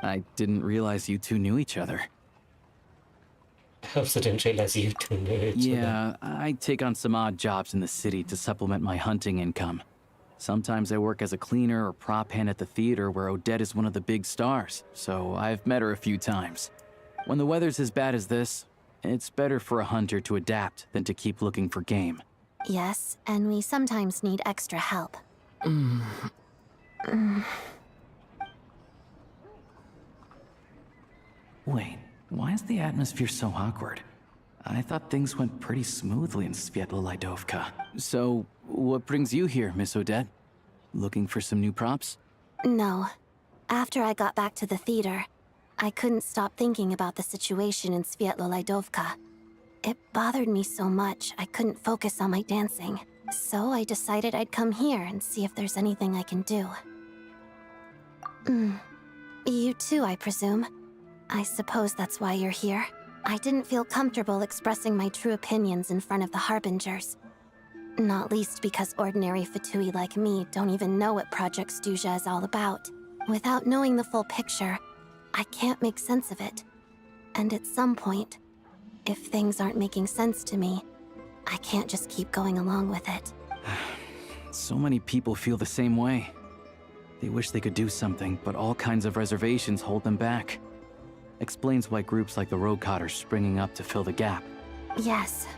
I didn't realize you two knew each other. I also didn't realize you two knew each other. Yeah, I take on some odd jobs in the city to supplement my hunting income. Sometimes I work as a cleaner or prop hand at the theater where Odette is one of the big stars, so I've met her a few times. When the weather's as bad as this, it's better for a hunter to adapt than to keep looking for game. Yes, and we sometimes need extra help. Wait, why is the atmosphere so awkward? I thought things went pretty smoothly in Svietlolaidovka. So, what brings you here, Miss Odette? Looking for some new props? No. After I got back to the theater, I couldn't stop thinking about the situation in Svietlolaidovka. It bothered me so much, I couldn't focus on my dancing. So I decided I'd come here and see if there's anything I can do. You too, I presume. I suppose that's why you're here. I didn't feel comfortable expressing my true opinions in front of the Harbingers. Not least because ordinary Fatui like me don't even know what Project Snezhnaya is all about. Without knowing the full picture, I can't make sense of it. And at some point, if things aren't making sense to me, I can't just keep going along with it. So many people feel the same way. They wish they could do something, but all kinds of reservations hold them back. Explains why groups like the Roguecott are springing up to fill the gap. Yes.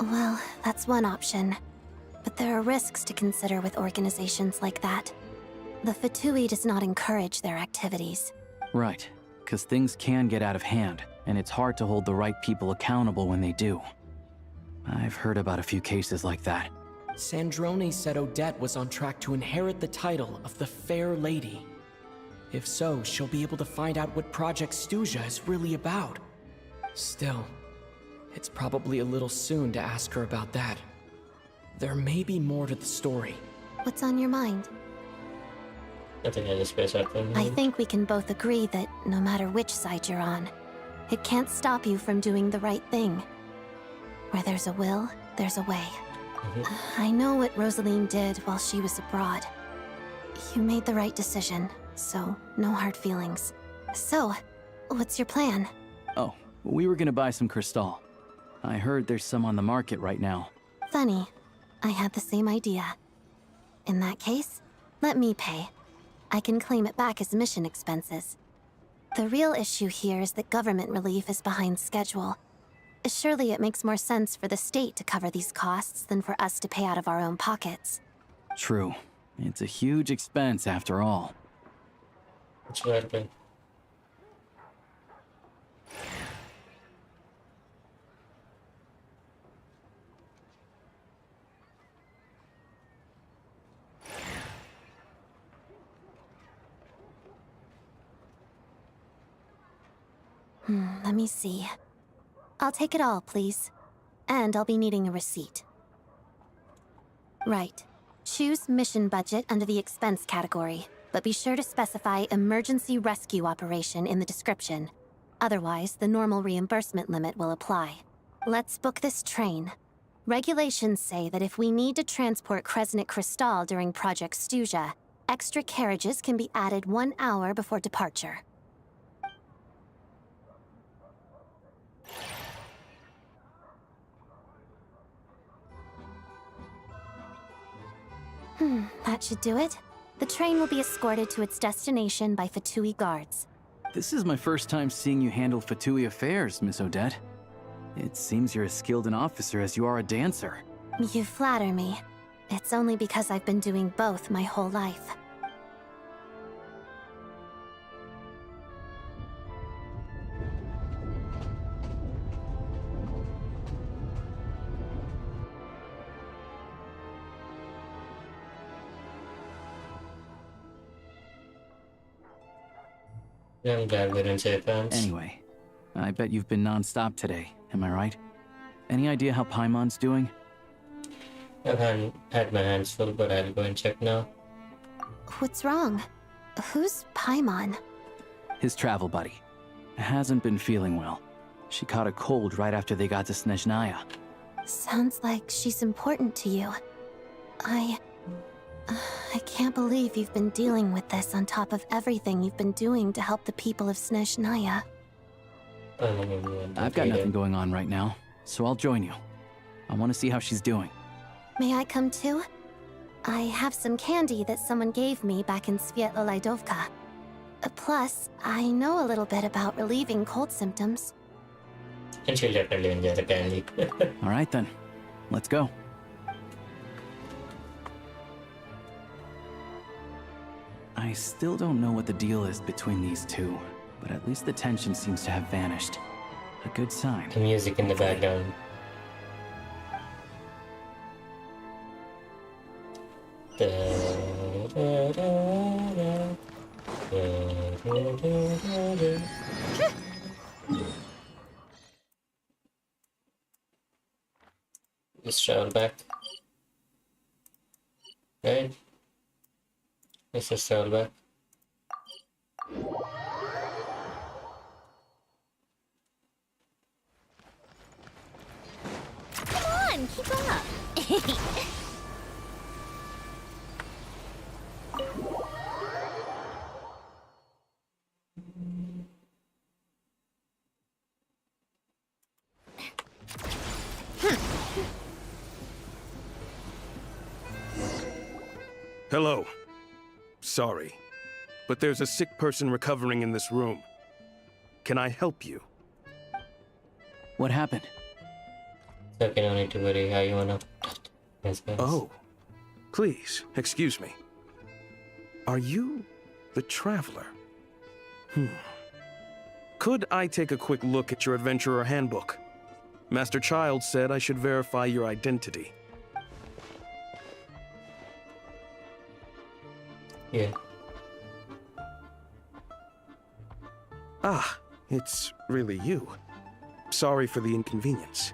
Well, that's one option. But there are risks to consider with organizations like that. The Fatui does not encourage their activities. Right, because things can get out of hand, and it's hard to hold the right people accountable when they do. I've heard about a few cases like that. Sandrone said Odette was on track to inherit the title of the Fair Lady. If so, she'll be able to find out what Project Snezhnaya is really about. Still, it's probably a little soon to ask her about that. There may be more to the story. What's on your mind? I think I just space out for I think we can both agree that no matter which side you're on, it can't stop you from doing the right thing. Where there's a will, there's a way. I know what Rosaline did while she was abroad. You made the right decision, so no hard feelings. So, what's your plan? Oh, we were gonna buy some Crystal. I heard there's some on the market right now. Funny. I had the same idea. In that case, let me pay. I can claim it back as mission expenses. The real issue here is that government relief is behind schedule. Surely it makes more sense for the state to cover these costs than for us to pay out of our own pockets. True. It's a huge expense after all. It's worth it. Let me see. I'll take it all, please. And I'll be needing a receipt. Right. Choose mission budget under the expense category, but be sure to specify emergency rescue operation in the description. Otherwise, the normal reimbursement limit will apply. Let's book this train. Regulations say that if we need to transport Kresnik Crystal during Project Snezhnaya, extra carriages can be added 1 hour before departure. That should do it. The train will be escorted to its destination by Fatui guards. This is my first time seeing you handle Fatui affairs, Miss Odette. It seems you're as skilled an officer as you are a dancer. You flatter me. It's only because I've been doing both my whole life. I'm glad we're in safe hands. Anyway, I bet you've been non-stop today, am I right? Any idea how Paimon's doing? I've had my hands full, but I'll go and check now. What's wrong? Who's Paimon? His travel buddy. Hasn't been feeling well. She caught a cold right after they got to Snezhnaya. Sounds like she's important to you. I can't believe you've been dealing with this on top of everything you've been doing to help the people of Snezhnaya. I've got nothing going on right now, so I'll join you. I want to see how she's doing. May I come too? I have some candy that someone gave me back in Svietlolaidovka. Plus, I know a little bit about relieving cold symptoms. And she'll definitely enjoy the candy. All right then, let's go. I still don't know what the deal is between these two, but at least the tension seems to have vanished. A good sign. The music in the background. Let's travel back. Right? Let's just travel back. Come on, keep up. Hello. Sorry, but there's a sick person recovering in this room. Can I help you? What happened? So okay, no need to worry. How you wanna? Yes, guys. Oh, please, excuse me. Are you the Traveler? Could I take a quick look at your Adventurer Handbook? Master Child said I should verify your identity. Yeah. Ah, it's really you. Sorry for the inconvenience.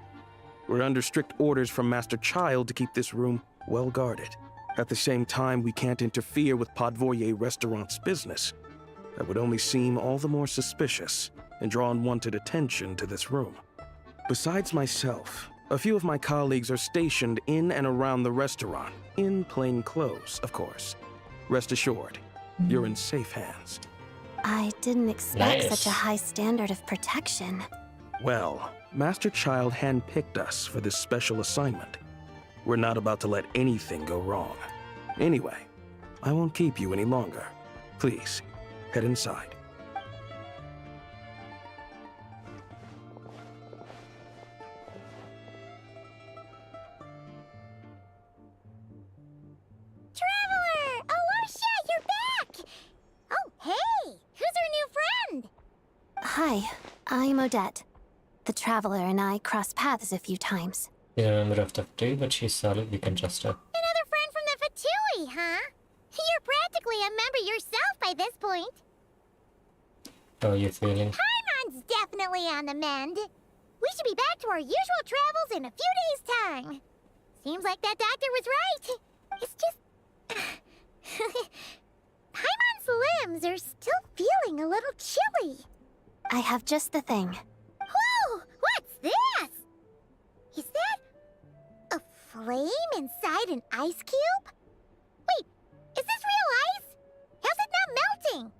We're under strict orders from Master Child to keep this room well guarded. At the same time, we can't interfere with Podvoye Restaurant's business. That would only seem all the more suspicious and draw unwanted attention to this room. Besides myself, a few of my colleagues are stationed in and around the restaurant, in plain clothes, of course. Rest assured, you're in safe hands. I didn't expect Nice. such a high standard of protection. Well, Master Child handpicked us for this special assignment. We're not about to let anything go wrong. Anyway, I won't keep you any longer. Please, head inside. Traveler! Alosha, you're back! Oh, hey! Who's our new friend? Hi, I'm Odette. The Traveler and I crossed paths a few times. She's a member of the tree, but she's solid. We can trust her. Another friend from the Fatui, huh? You're practically a member yourself by this point. How are you feeling? Paimon's definitely on the mend. We should be back to our usual travels in a few days' time. Seems like that doctor was right. It's just... Paimon's limbs are still feeling a little chilly. I have just the thing. Whoa! What's this? Is that a flame inside an ice cube? Wait, is this real ice? How's it not melting?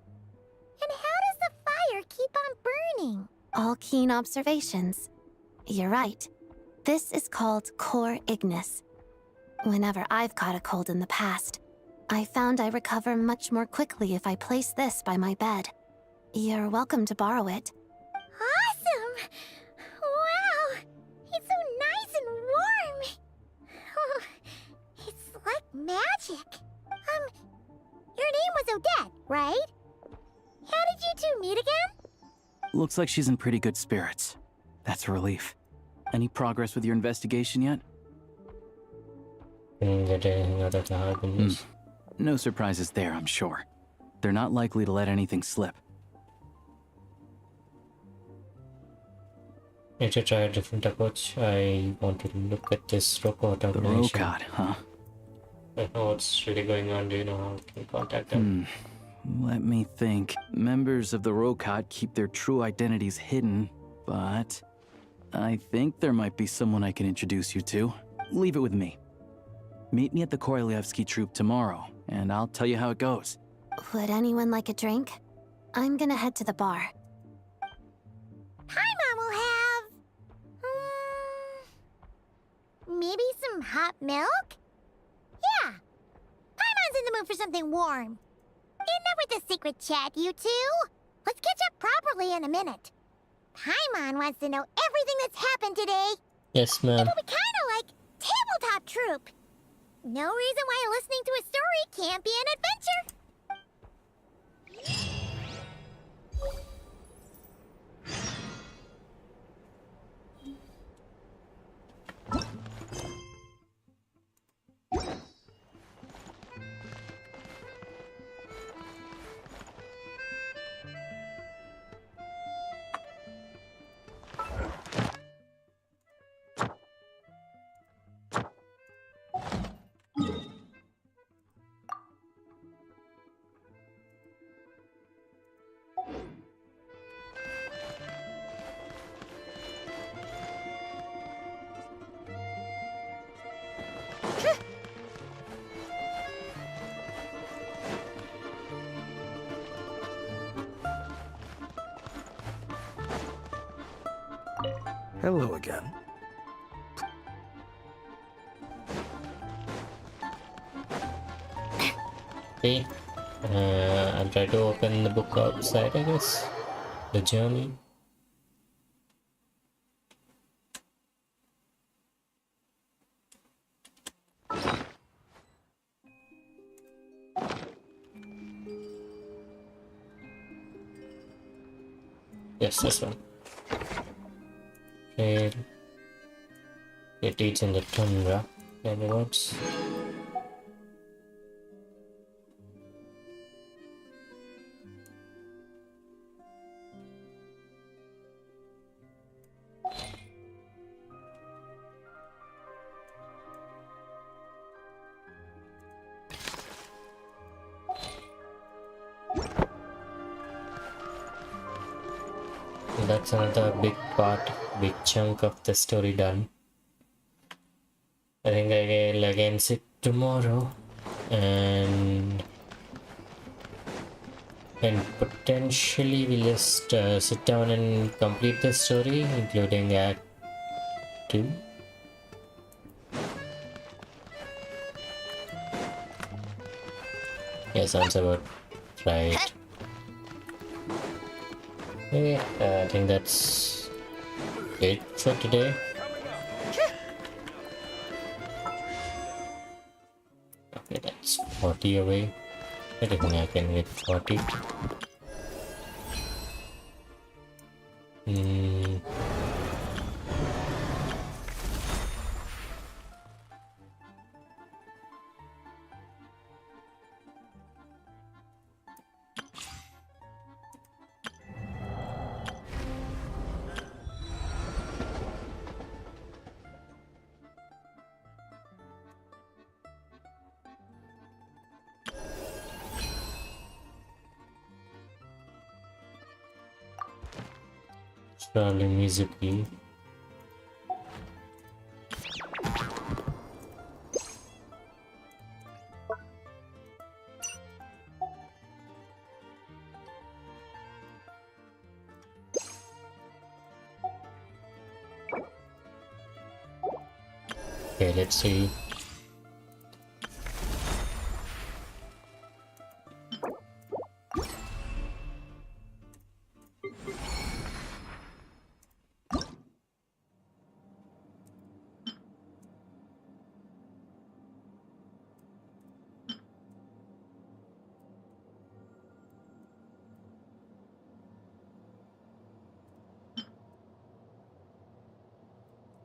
And how does the fire keep on burning? All keen observations. You're right. This is called Core Ignis. Whenever I've caught a cold in the past, I found I recover much more quickly if I place this by my bed. You're welcome to borrow it. Awesome! Wow! It's so nice and warm! Oh, it's like magic. Your name was Odette, right? How did you two meet again? Looks like she's in pretty good spirits. That's a relief. Any progress with your investigation yet? Didn't get anything out of the harbingers. No surprises there, I'm sure. They're not likely to let anything slip. Need to try a different approach. I want to look at this Rokot The organization. Rokot, huh? I don't know what's really going on. Do you know how I can contact them? Let me think. Members of the Rokot keep their true identities hidden, but I think there might be someone I can introduce you to. Leave it with me. Meet me at the Korolyevsky troop tomorrow, and I'll tell you how it goes. Would anyone like a drink? I'm gonna head to the bar. Paimon will have... maybe some hot milk? Yeah. Paimon's in the mood for something warm. Enough with the secret chat, you two. Let's catch up properly in a minute. Paimon wants to know everything that's happened today. Yes, ma'am. It'll be kind of like tabletop troop. No reason why listening to a story can't be an adventure. Hello again. Okay. I'll try to open the book outside, I guess. The journey. Yes, this one. Trail. It eats in the tundra. Anyways. That's another big part, big chunk of the story done. I think I will again sit tomorrow and potentially we'll just sit down and complete the story, including Act 2. Yeah, sounds about right. Okay, I think that's it for today. Okay, that's 40 away. I don't think I can get 40. Probably musically. Okay, let's see.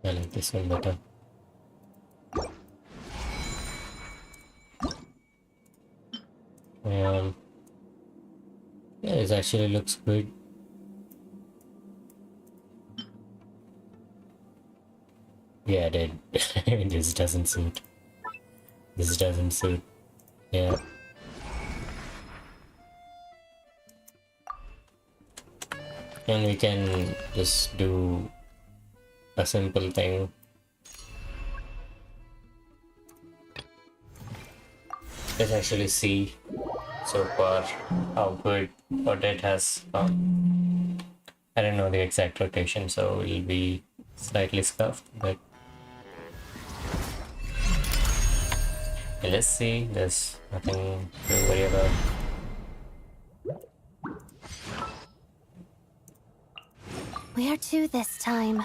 I like this one better. Yeah, this actually looks good. Yeah, dude. This doesn't suit. This doesn't suit. Yeah. And we can just do a simple thing. Let's actually see so far how good Odette has come. I don't know the exact rotation, so it will be slightly scuffed, but let's see. There's nothing to worry about. Where to this time?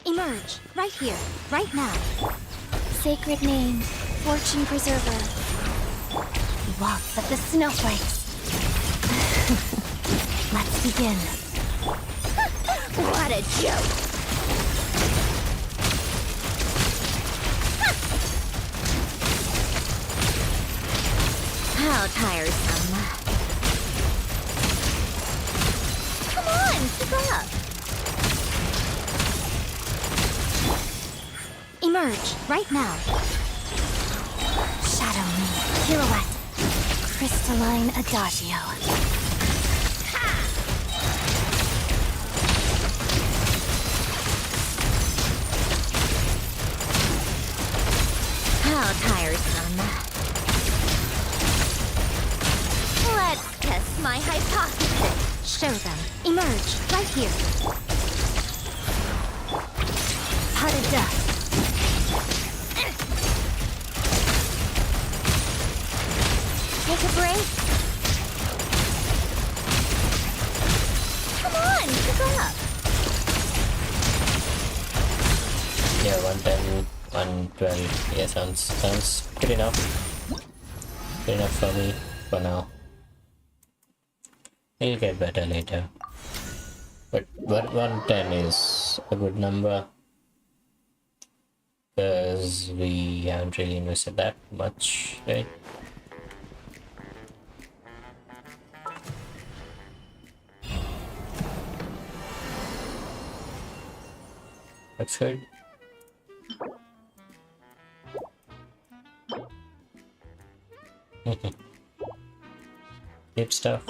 Emerge, right here, right now. Sacred name, fortune preserver. Walks of the snowflakes. Let's begin. What a joke! How tiresome. Come on, keep up. Emerge, right now. Shadow me, pirouette. Crystalline adagio. How tiresome. Let's test my hypothesis. Show them. Emerge, right here. Pot of dust. Take a break. Come on, pick up. Yeah, 110, 112. Yeah, sounds good enough. Good enough for me for now. It'll get better later. But 110 is a good number. Because we haven't really invested that much, right? That's good. Good stuff.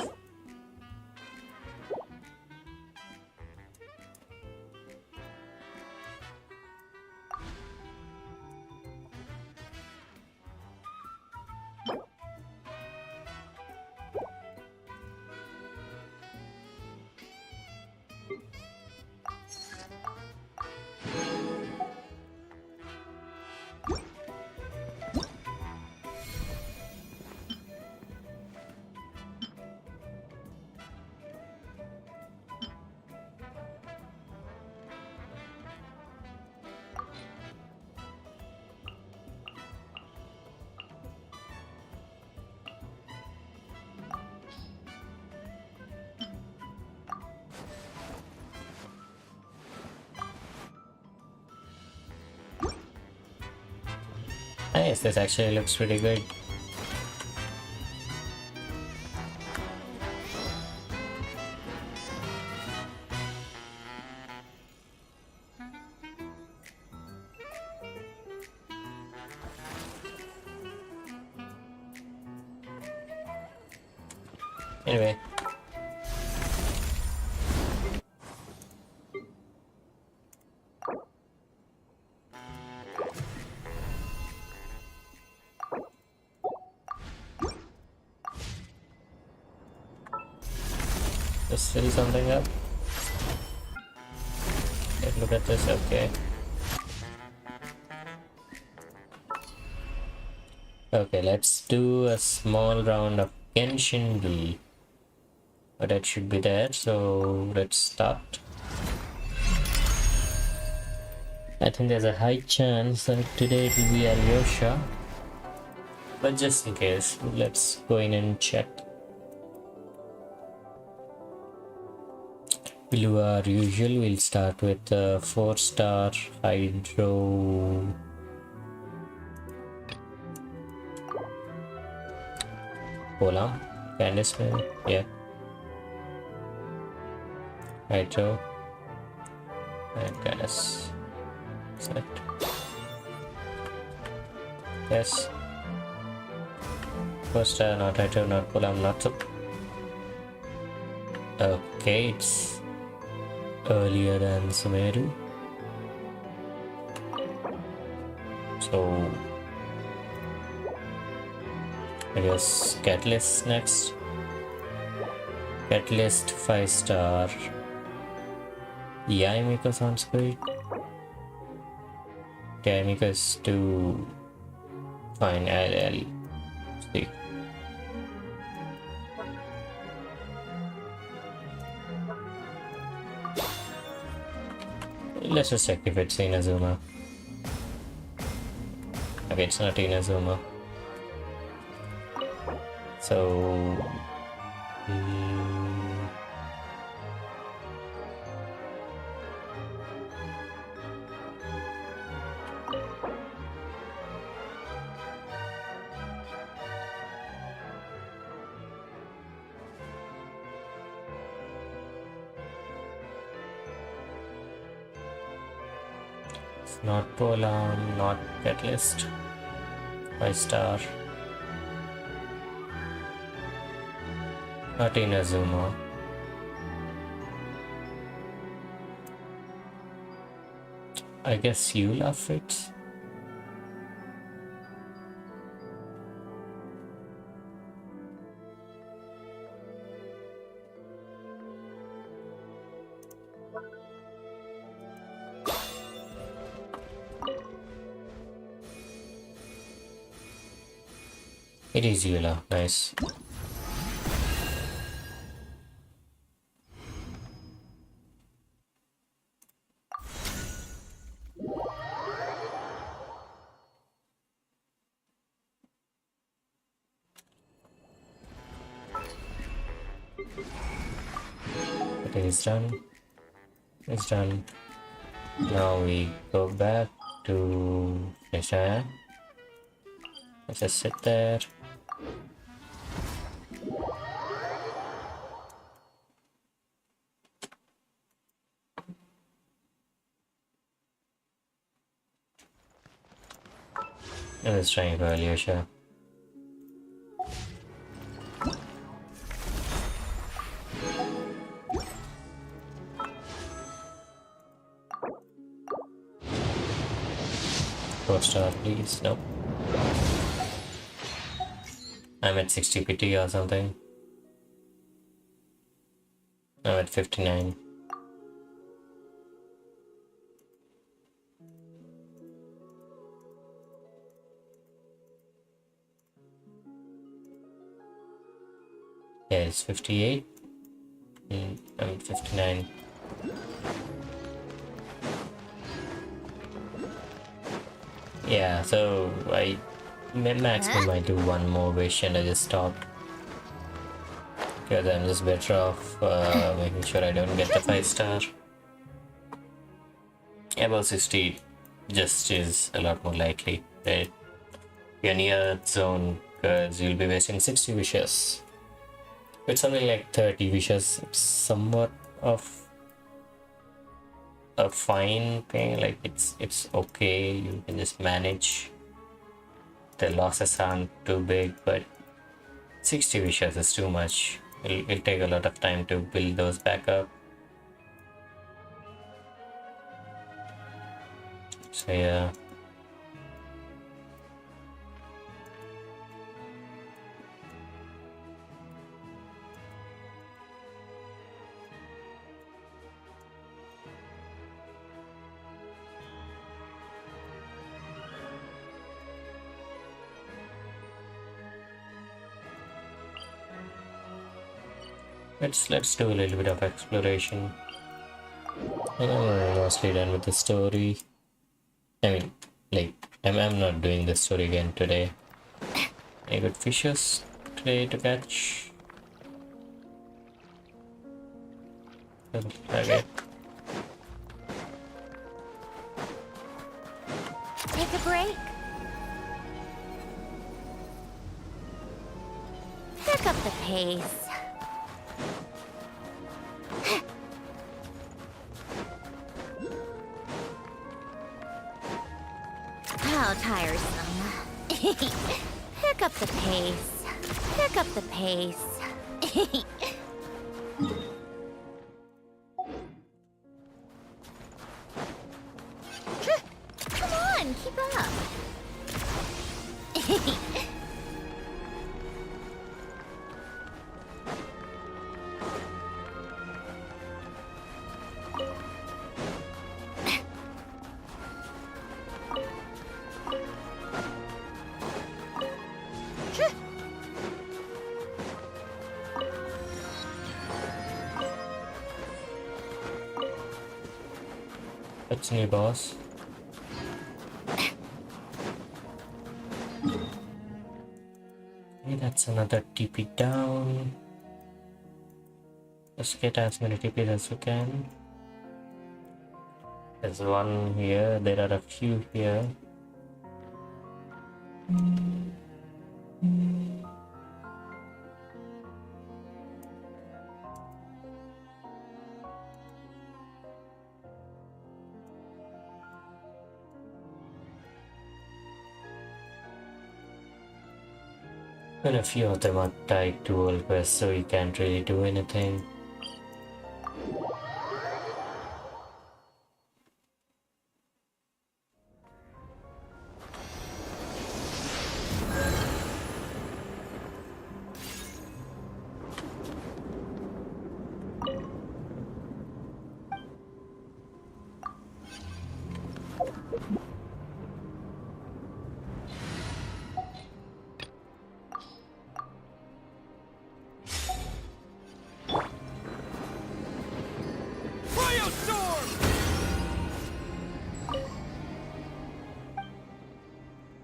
Nice, this actually looks pretty good. Anyway. Just fill something up. Okay, look at this, okay. Okay, let's do a small round of Genshin. But that should be there, so let's start. I think there's a high chance that today it will be Alyosha. But just in case, let's go in and check. We'll do our usual, we'll start with 4-star Hydro. Polam, Candice, yeah. Hydro. And Candice. Set. Yes. 4-star, not Hydro, not Polam, not Sup. Okay, it's earlier than Sumeru. So I guess Catalyst next. Catalyst 5-star. Yaimiko sounds great. Yaimiko is too fine. I'll see. Let's just check if it's Inazuma. Okay, it's not Inazuma. So... not Polam, not Catalyst. 5-star. Not Inazuma. I guess Eula fits. It is Eula, nice. Okay, it's done. It's done. Now we go back to Snezhnaya. Let's just sit there. And it's trying for Alyosha. Star, please. Nope. I'm at 60 PT or something. I'm at 59. Yeah, it's 58. I'm at 59. Yeah, so maximum I do one more wish and I just stopped. Because I'm just better off making sure I don't get the 5-star. Above 60 just is a lot more likely, right? You're near zone because you'll be wasting 60 wishes. With something like 30 wishes, it's somewhat of a fine thing, like it's okay, you can just manage. The losses aren't too big, but 60 wishes is too much. It'll take a lot of time to build those back up. So yeah. Let's do a little bit of exploration. I'm mostly done with the story. I mean, like, I'm not doing this story again today. Any good fishes today to catch? Okay. Take a break. Pick up the pace. How tiresome. Pick up the pace. Pick up the pace. Come on, keep up. That's new, boss. Okay, that's another TP down. Let's get as many TPs as we can. There's one here, there are a few here. And a few of them are tied to world quests, so you can't really do anything.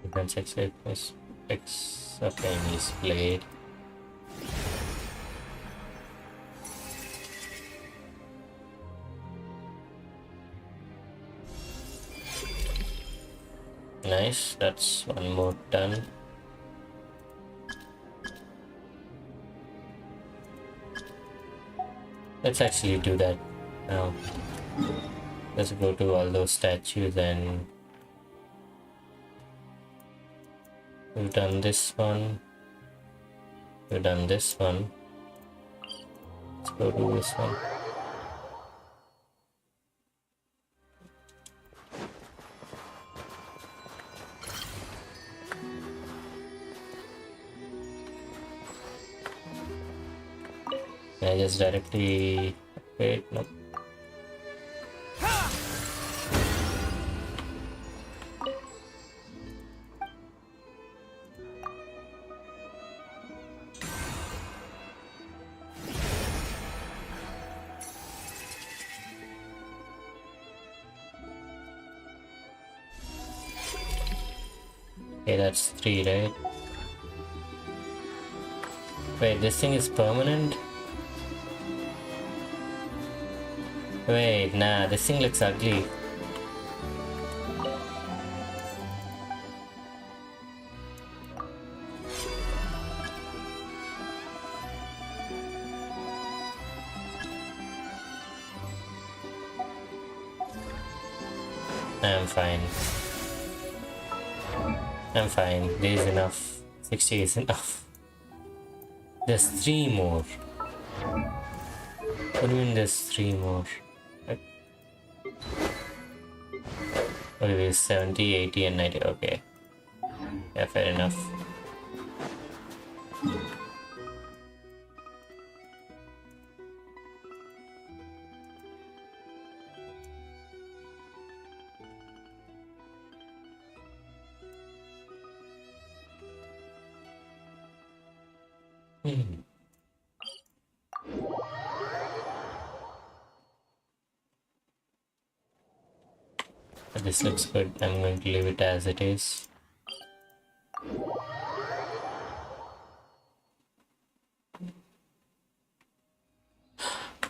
Defense exit plus X of enemy's blade. Nice, that's one more done. Let's actually do that now. Let's go to all those statues and we've done this one. We've done this one. Let's go do this one. Can I just directly wait? No. Okay, that's 3, right? Wait, this thing is permanent? Wait, nah, this thing looks ugly. I'm fine. I'm fine. There is enough. 60 is enough. There's 3 more. What do you mean there's 3 more? Okay, there's 70, 80 and 90. Okay. Yeah, fair enough. This looks good. I'm going to leave it as it is.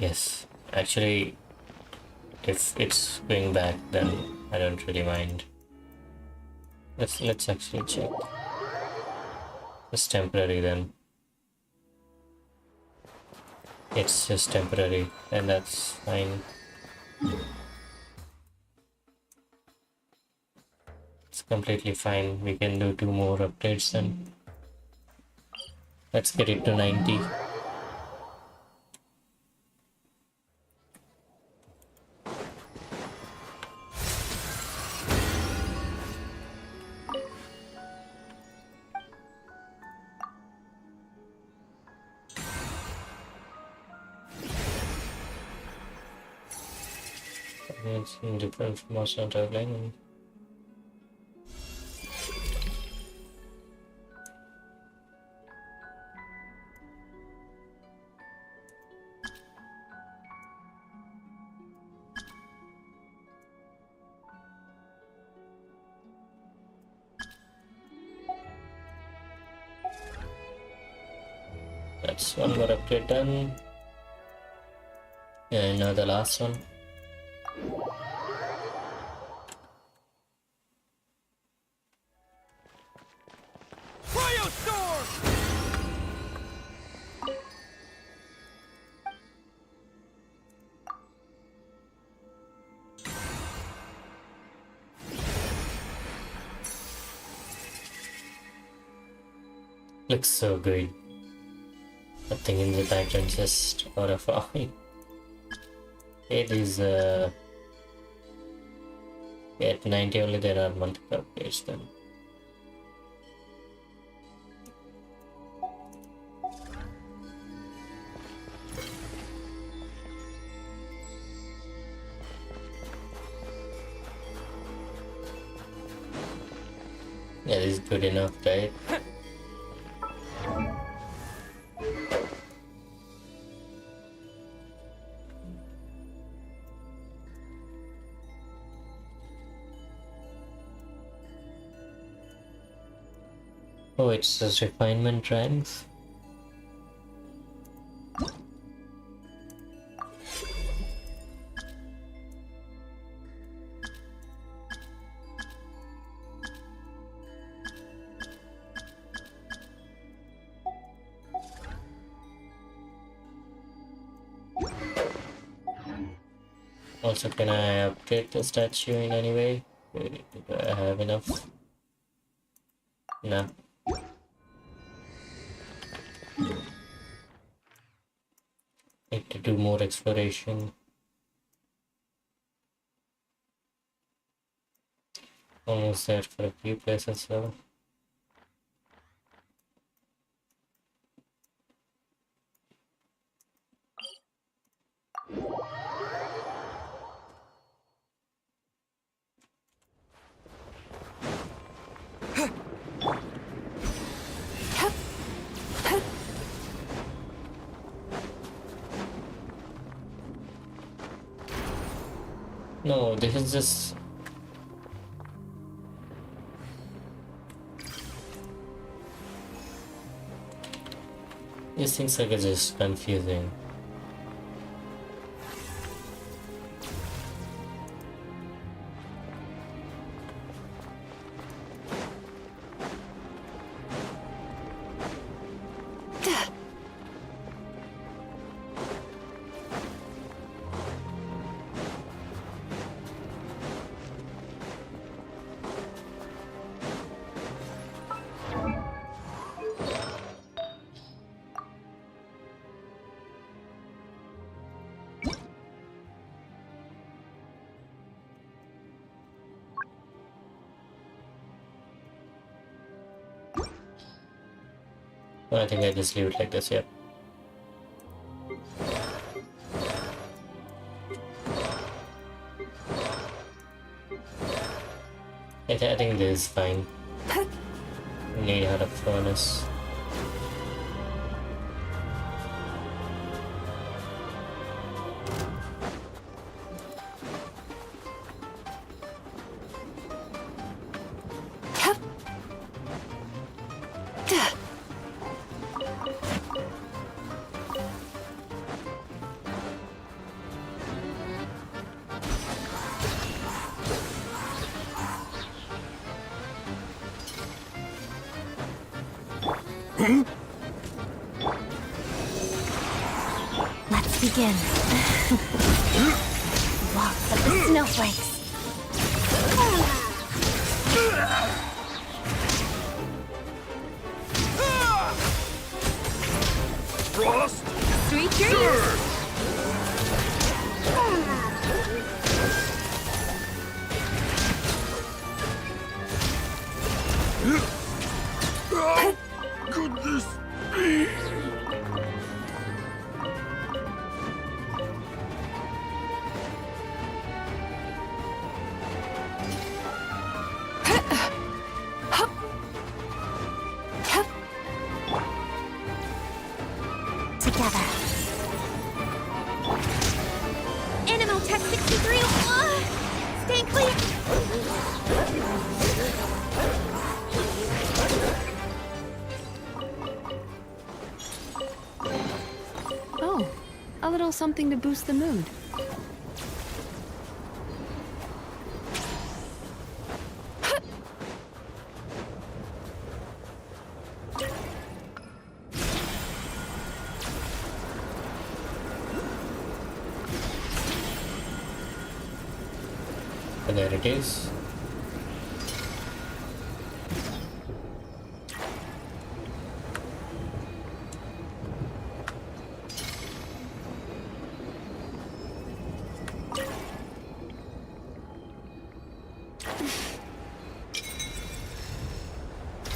Yes, actually, if it's going back, then I don't really mind. Let's actually check. It's temporary then. It's just temporary, and that's fine. It's completely fine. We can do 2 more updates then. Let's get it to 90. It's different from most of traveling. That's one more upgrade done. And now the last one. Looks so good. Nothing in the background, just out of eye. It is at 90 only. There are multiple upgrades then. Yeah, this is good enough, right? Oh, it says refinement ranks. Also, can I upgrade the statue in any way? Do I have enough? No. Need to do more exploration. Almost there for a few places though. No, this is just... These things are just confusing. I think I just leave it like this, yeah. I think this is fine. Need out of furnace. Let's begin. Lots of the snowflakes. Frost! Sweet dreams! Could this be? Together. Animal Tech 63! Stay clear! Oh, a little something to boost the mood. And there it is.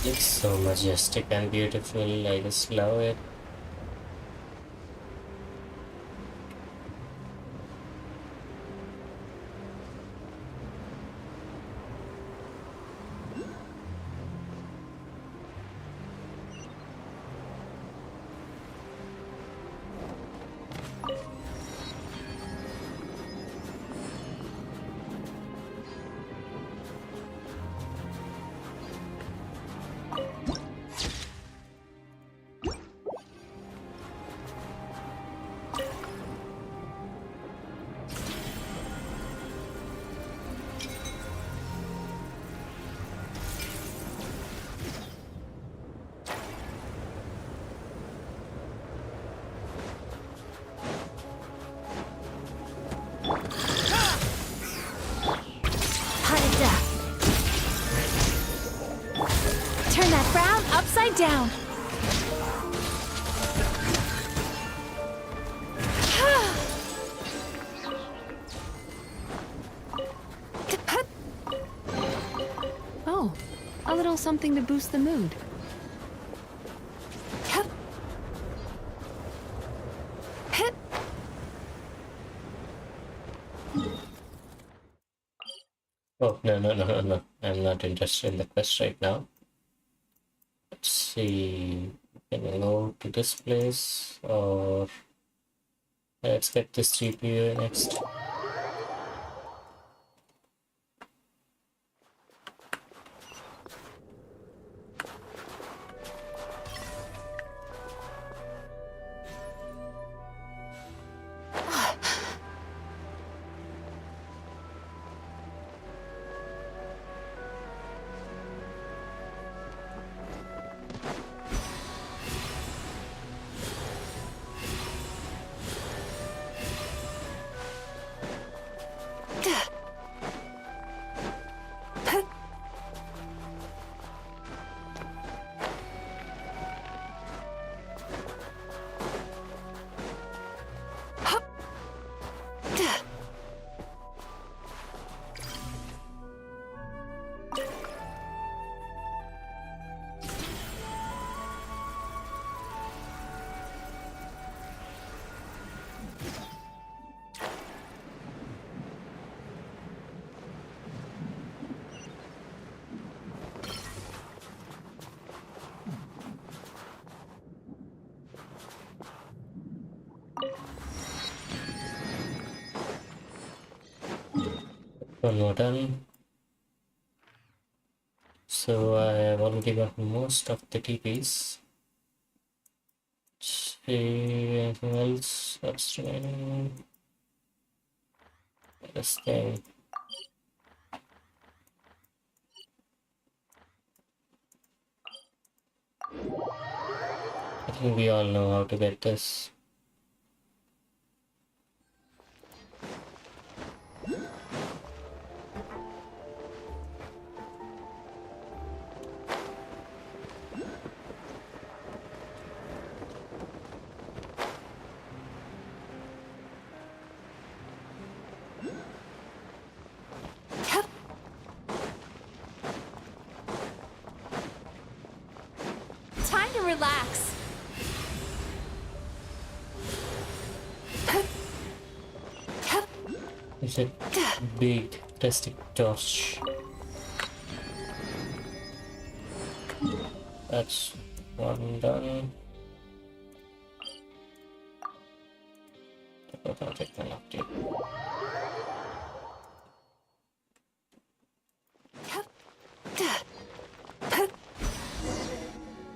Looks so majestic and beautiful, I just love it. it down! Oh, a little something to boost the mood. Oh, no. I'm not interested in the quest right now. Let's see. Can we go to this place or let's get this GPU next. One more done. So I have already got most of the TPs. See anything else that's remaining? This thing. I think we all know how to get this. Time to relax. It's a big plastic torch. That's one done. I'll take one up too.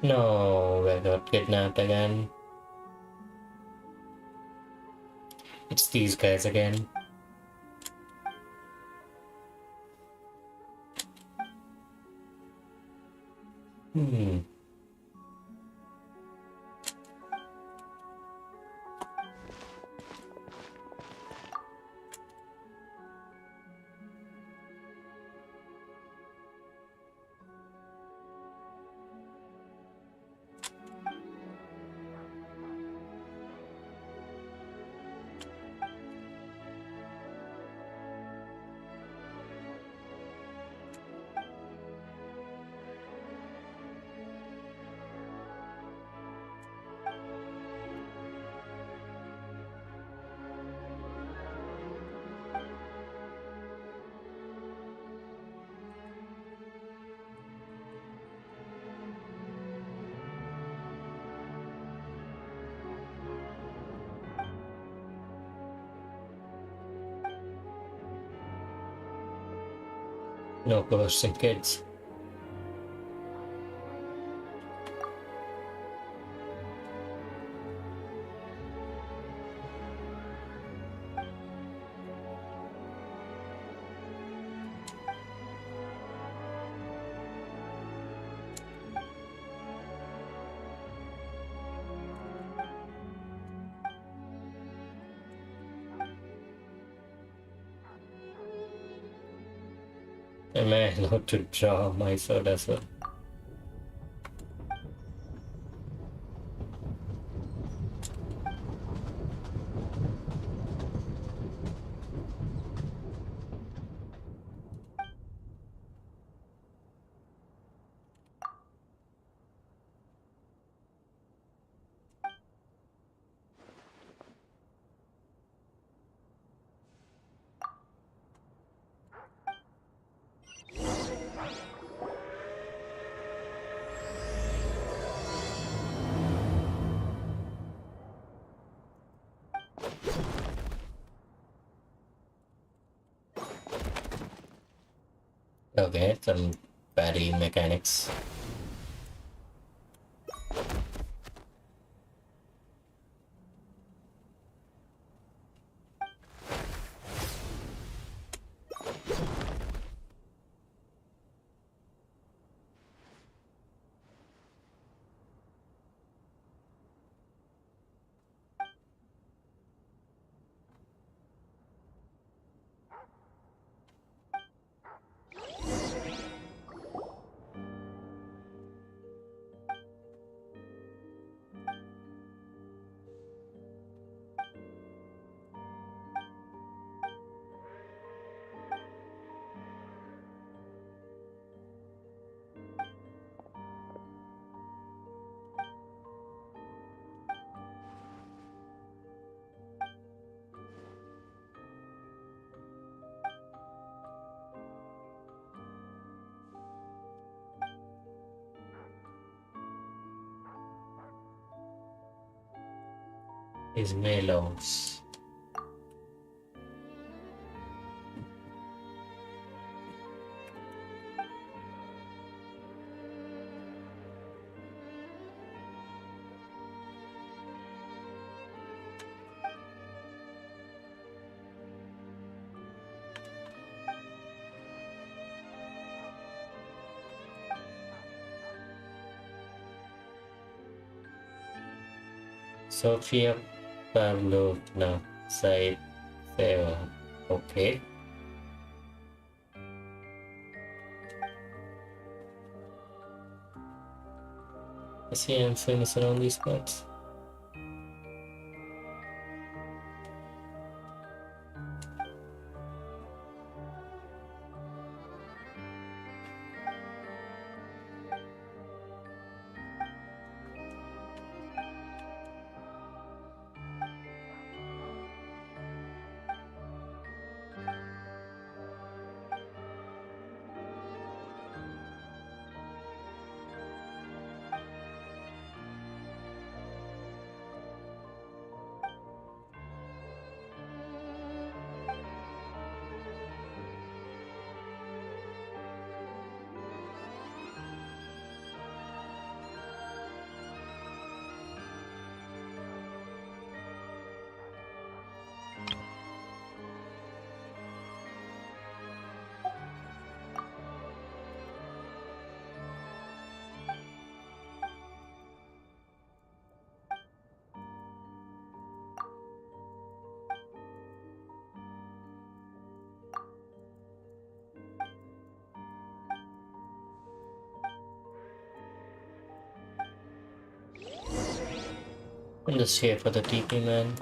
No, I got kidnapped again. It's these guys again. No coercing kids. Am I allowed to draw my sword as well? Okay, some battery mechanics. Is Melos. Sofia Pavlovna Said Seva. Okay. I see I'm famous around these parts. I'm just here for the TP, man.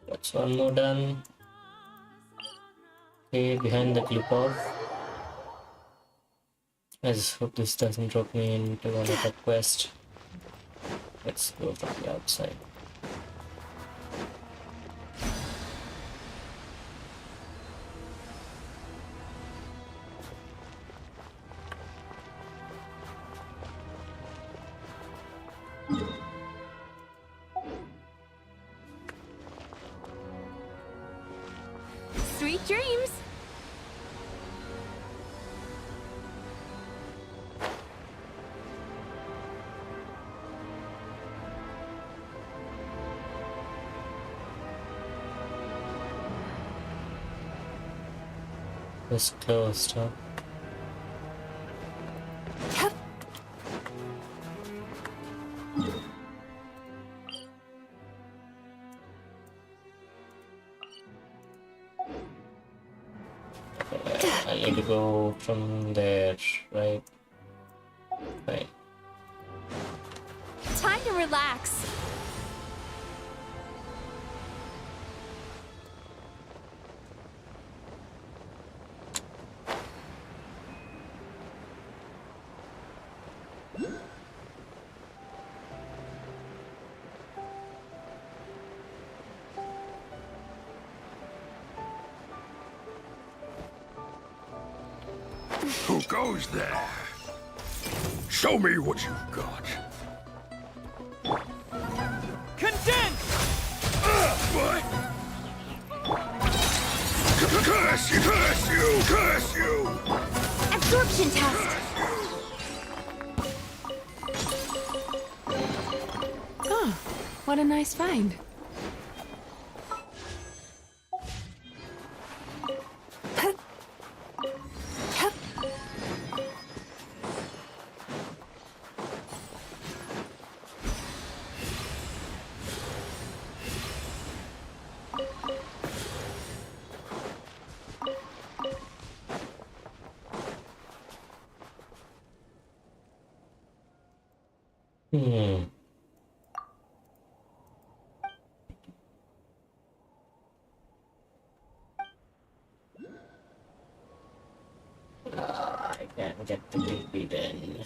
That's one more done. Okay, behind the clip off. I just hope this doesn't drop me into another quest. Let's go from the outside. Sweet dreams! It's closed, huh? I need to go from there, right? Right. Time to relax. Who goes there? Show me what you've got. Condense! What? Curse you! Curse you! Curse you! Absorption test! Oh, what a nice find. I can't get the baby then.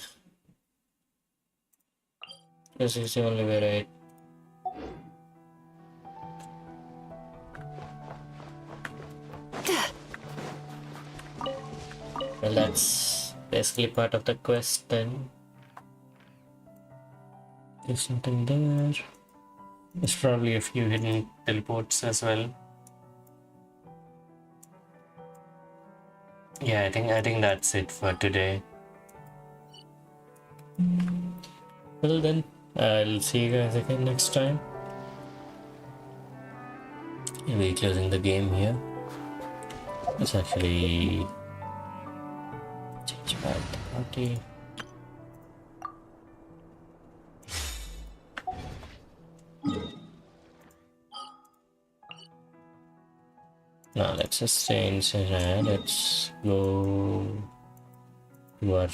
This is the only way, right? Well, that's basically part of the quest then. There's something there. There's probably a few hidden teleports as well. Yeah, I think that's it for today. Well then, I'll see you guys again next time. We'll be closing the game here. Let's actually change back the party. Now let's just change Snezhnaya. Let's go to our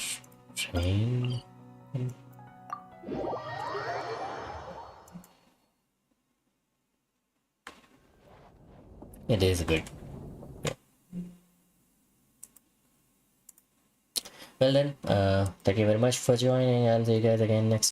train. It is good. Yeah. Well then, thank you very much for joining. I'll see you guys again next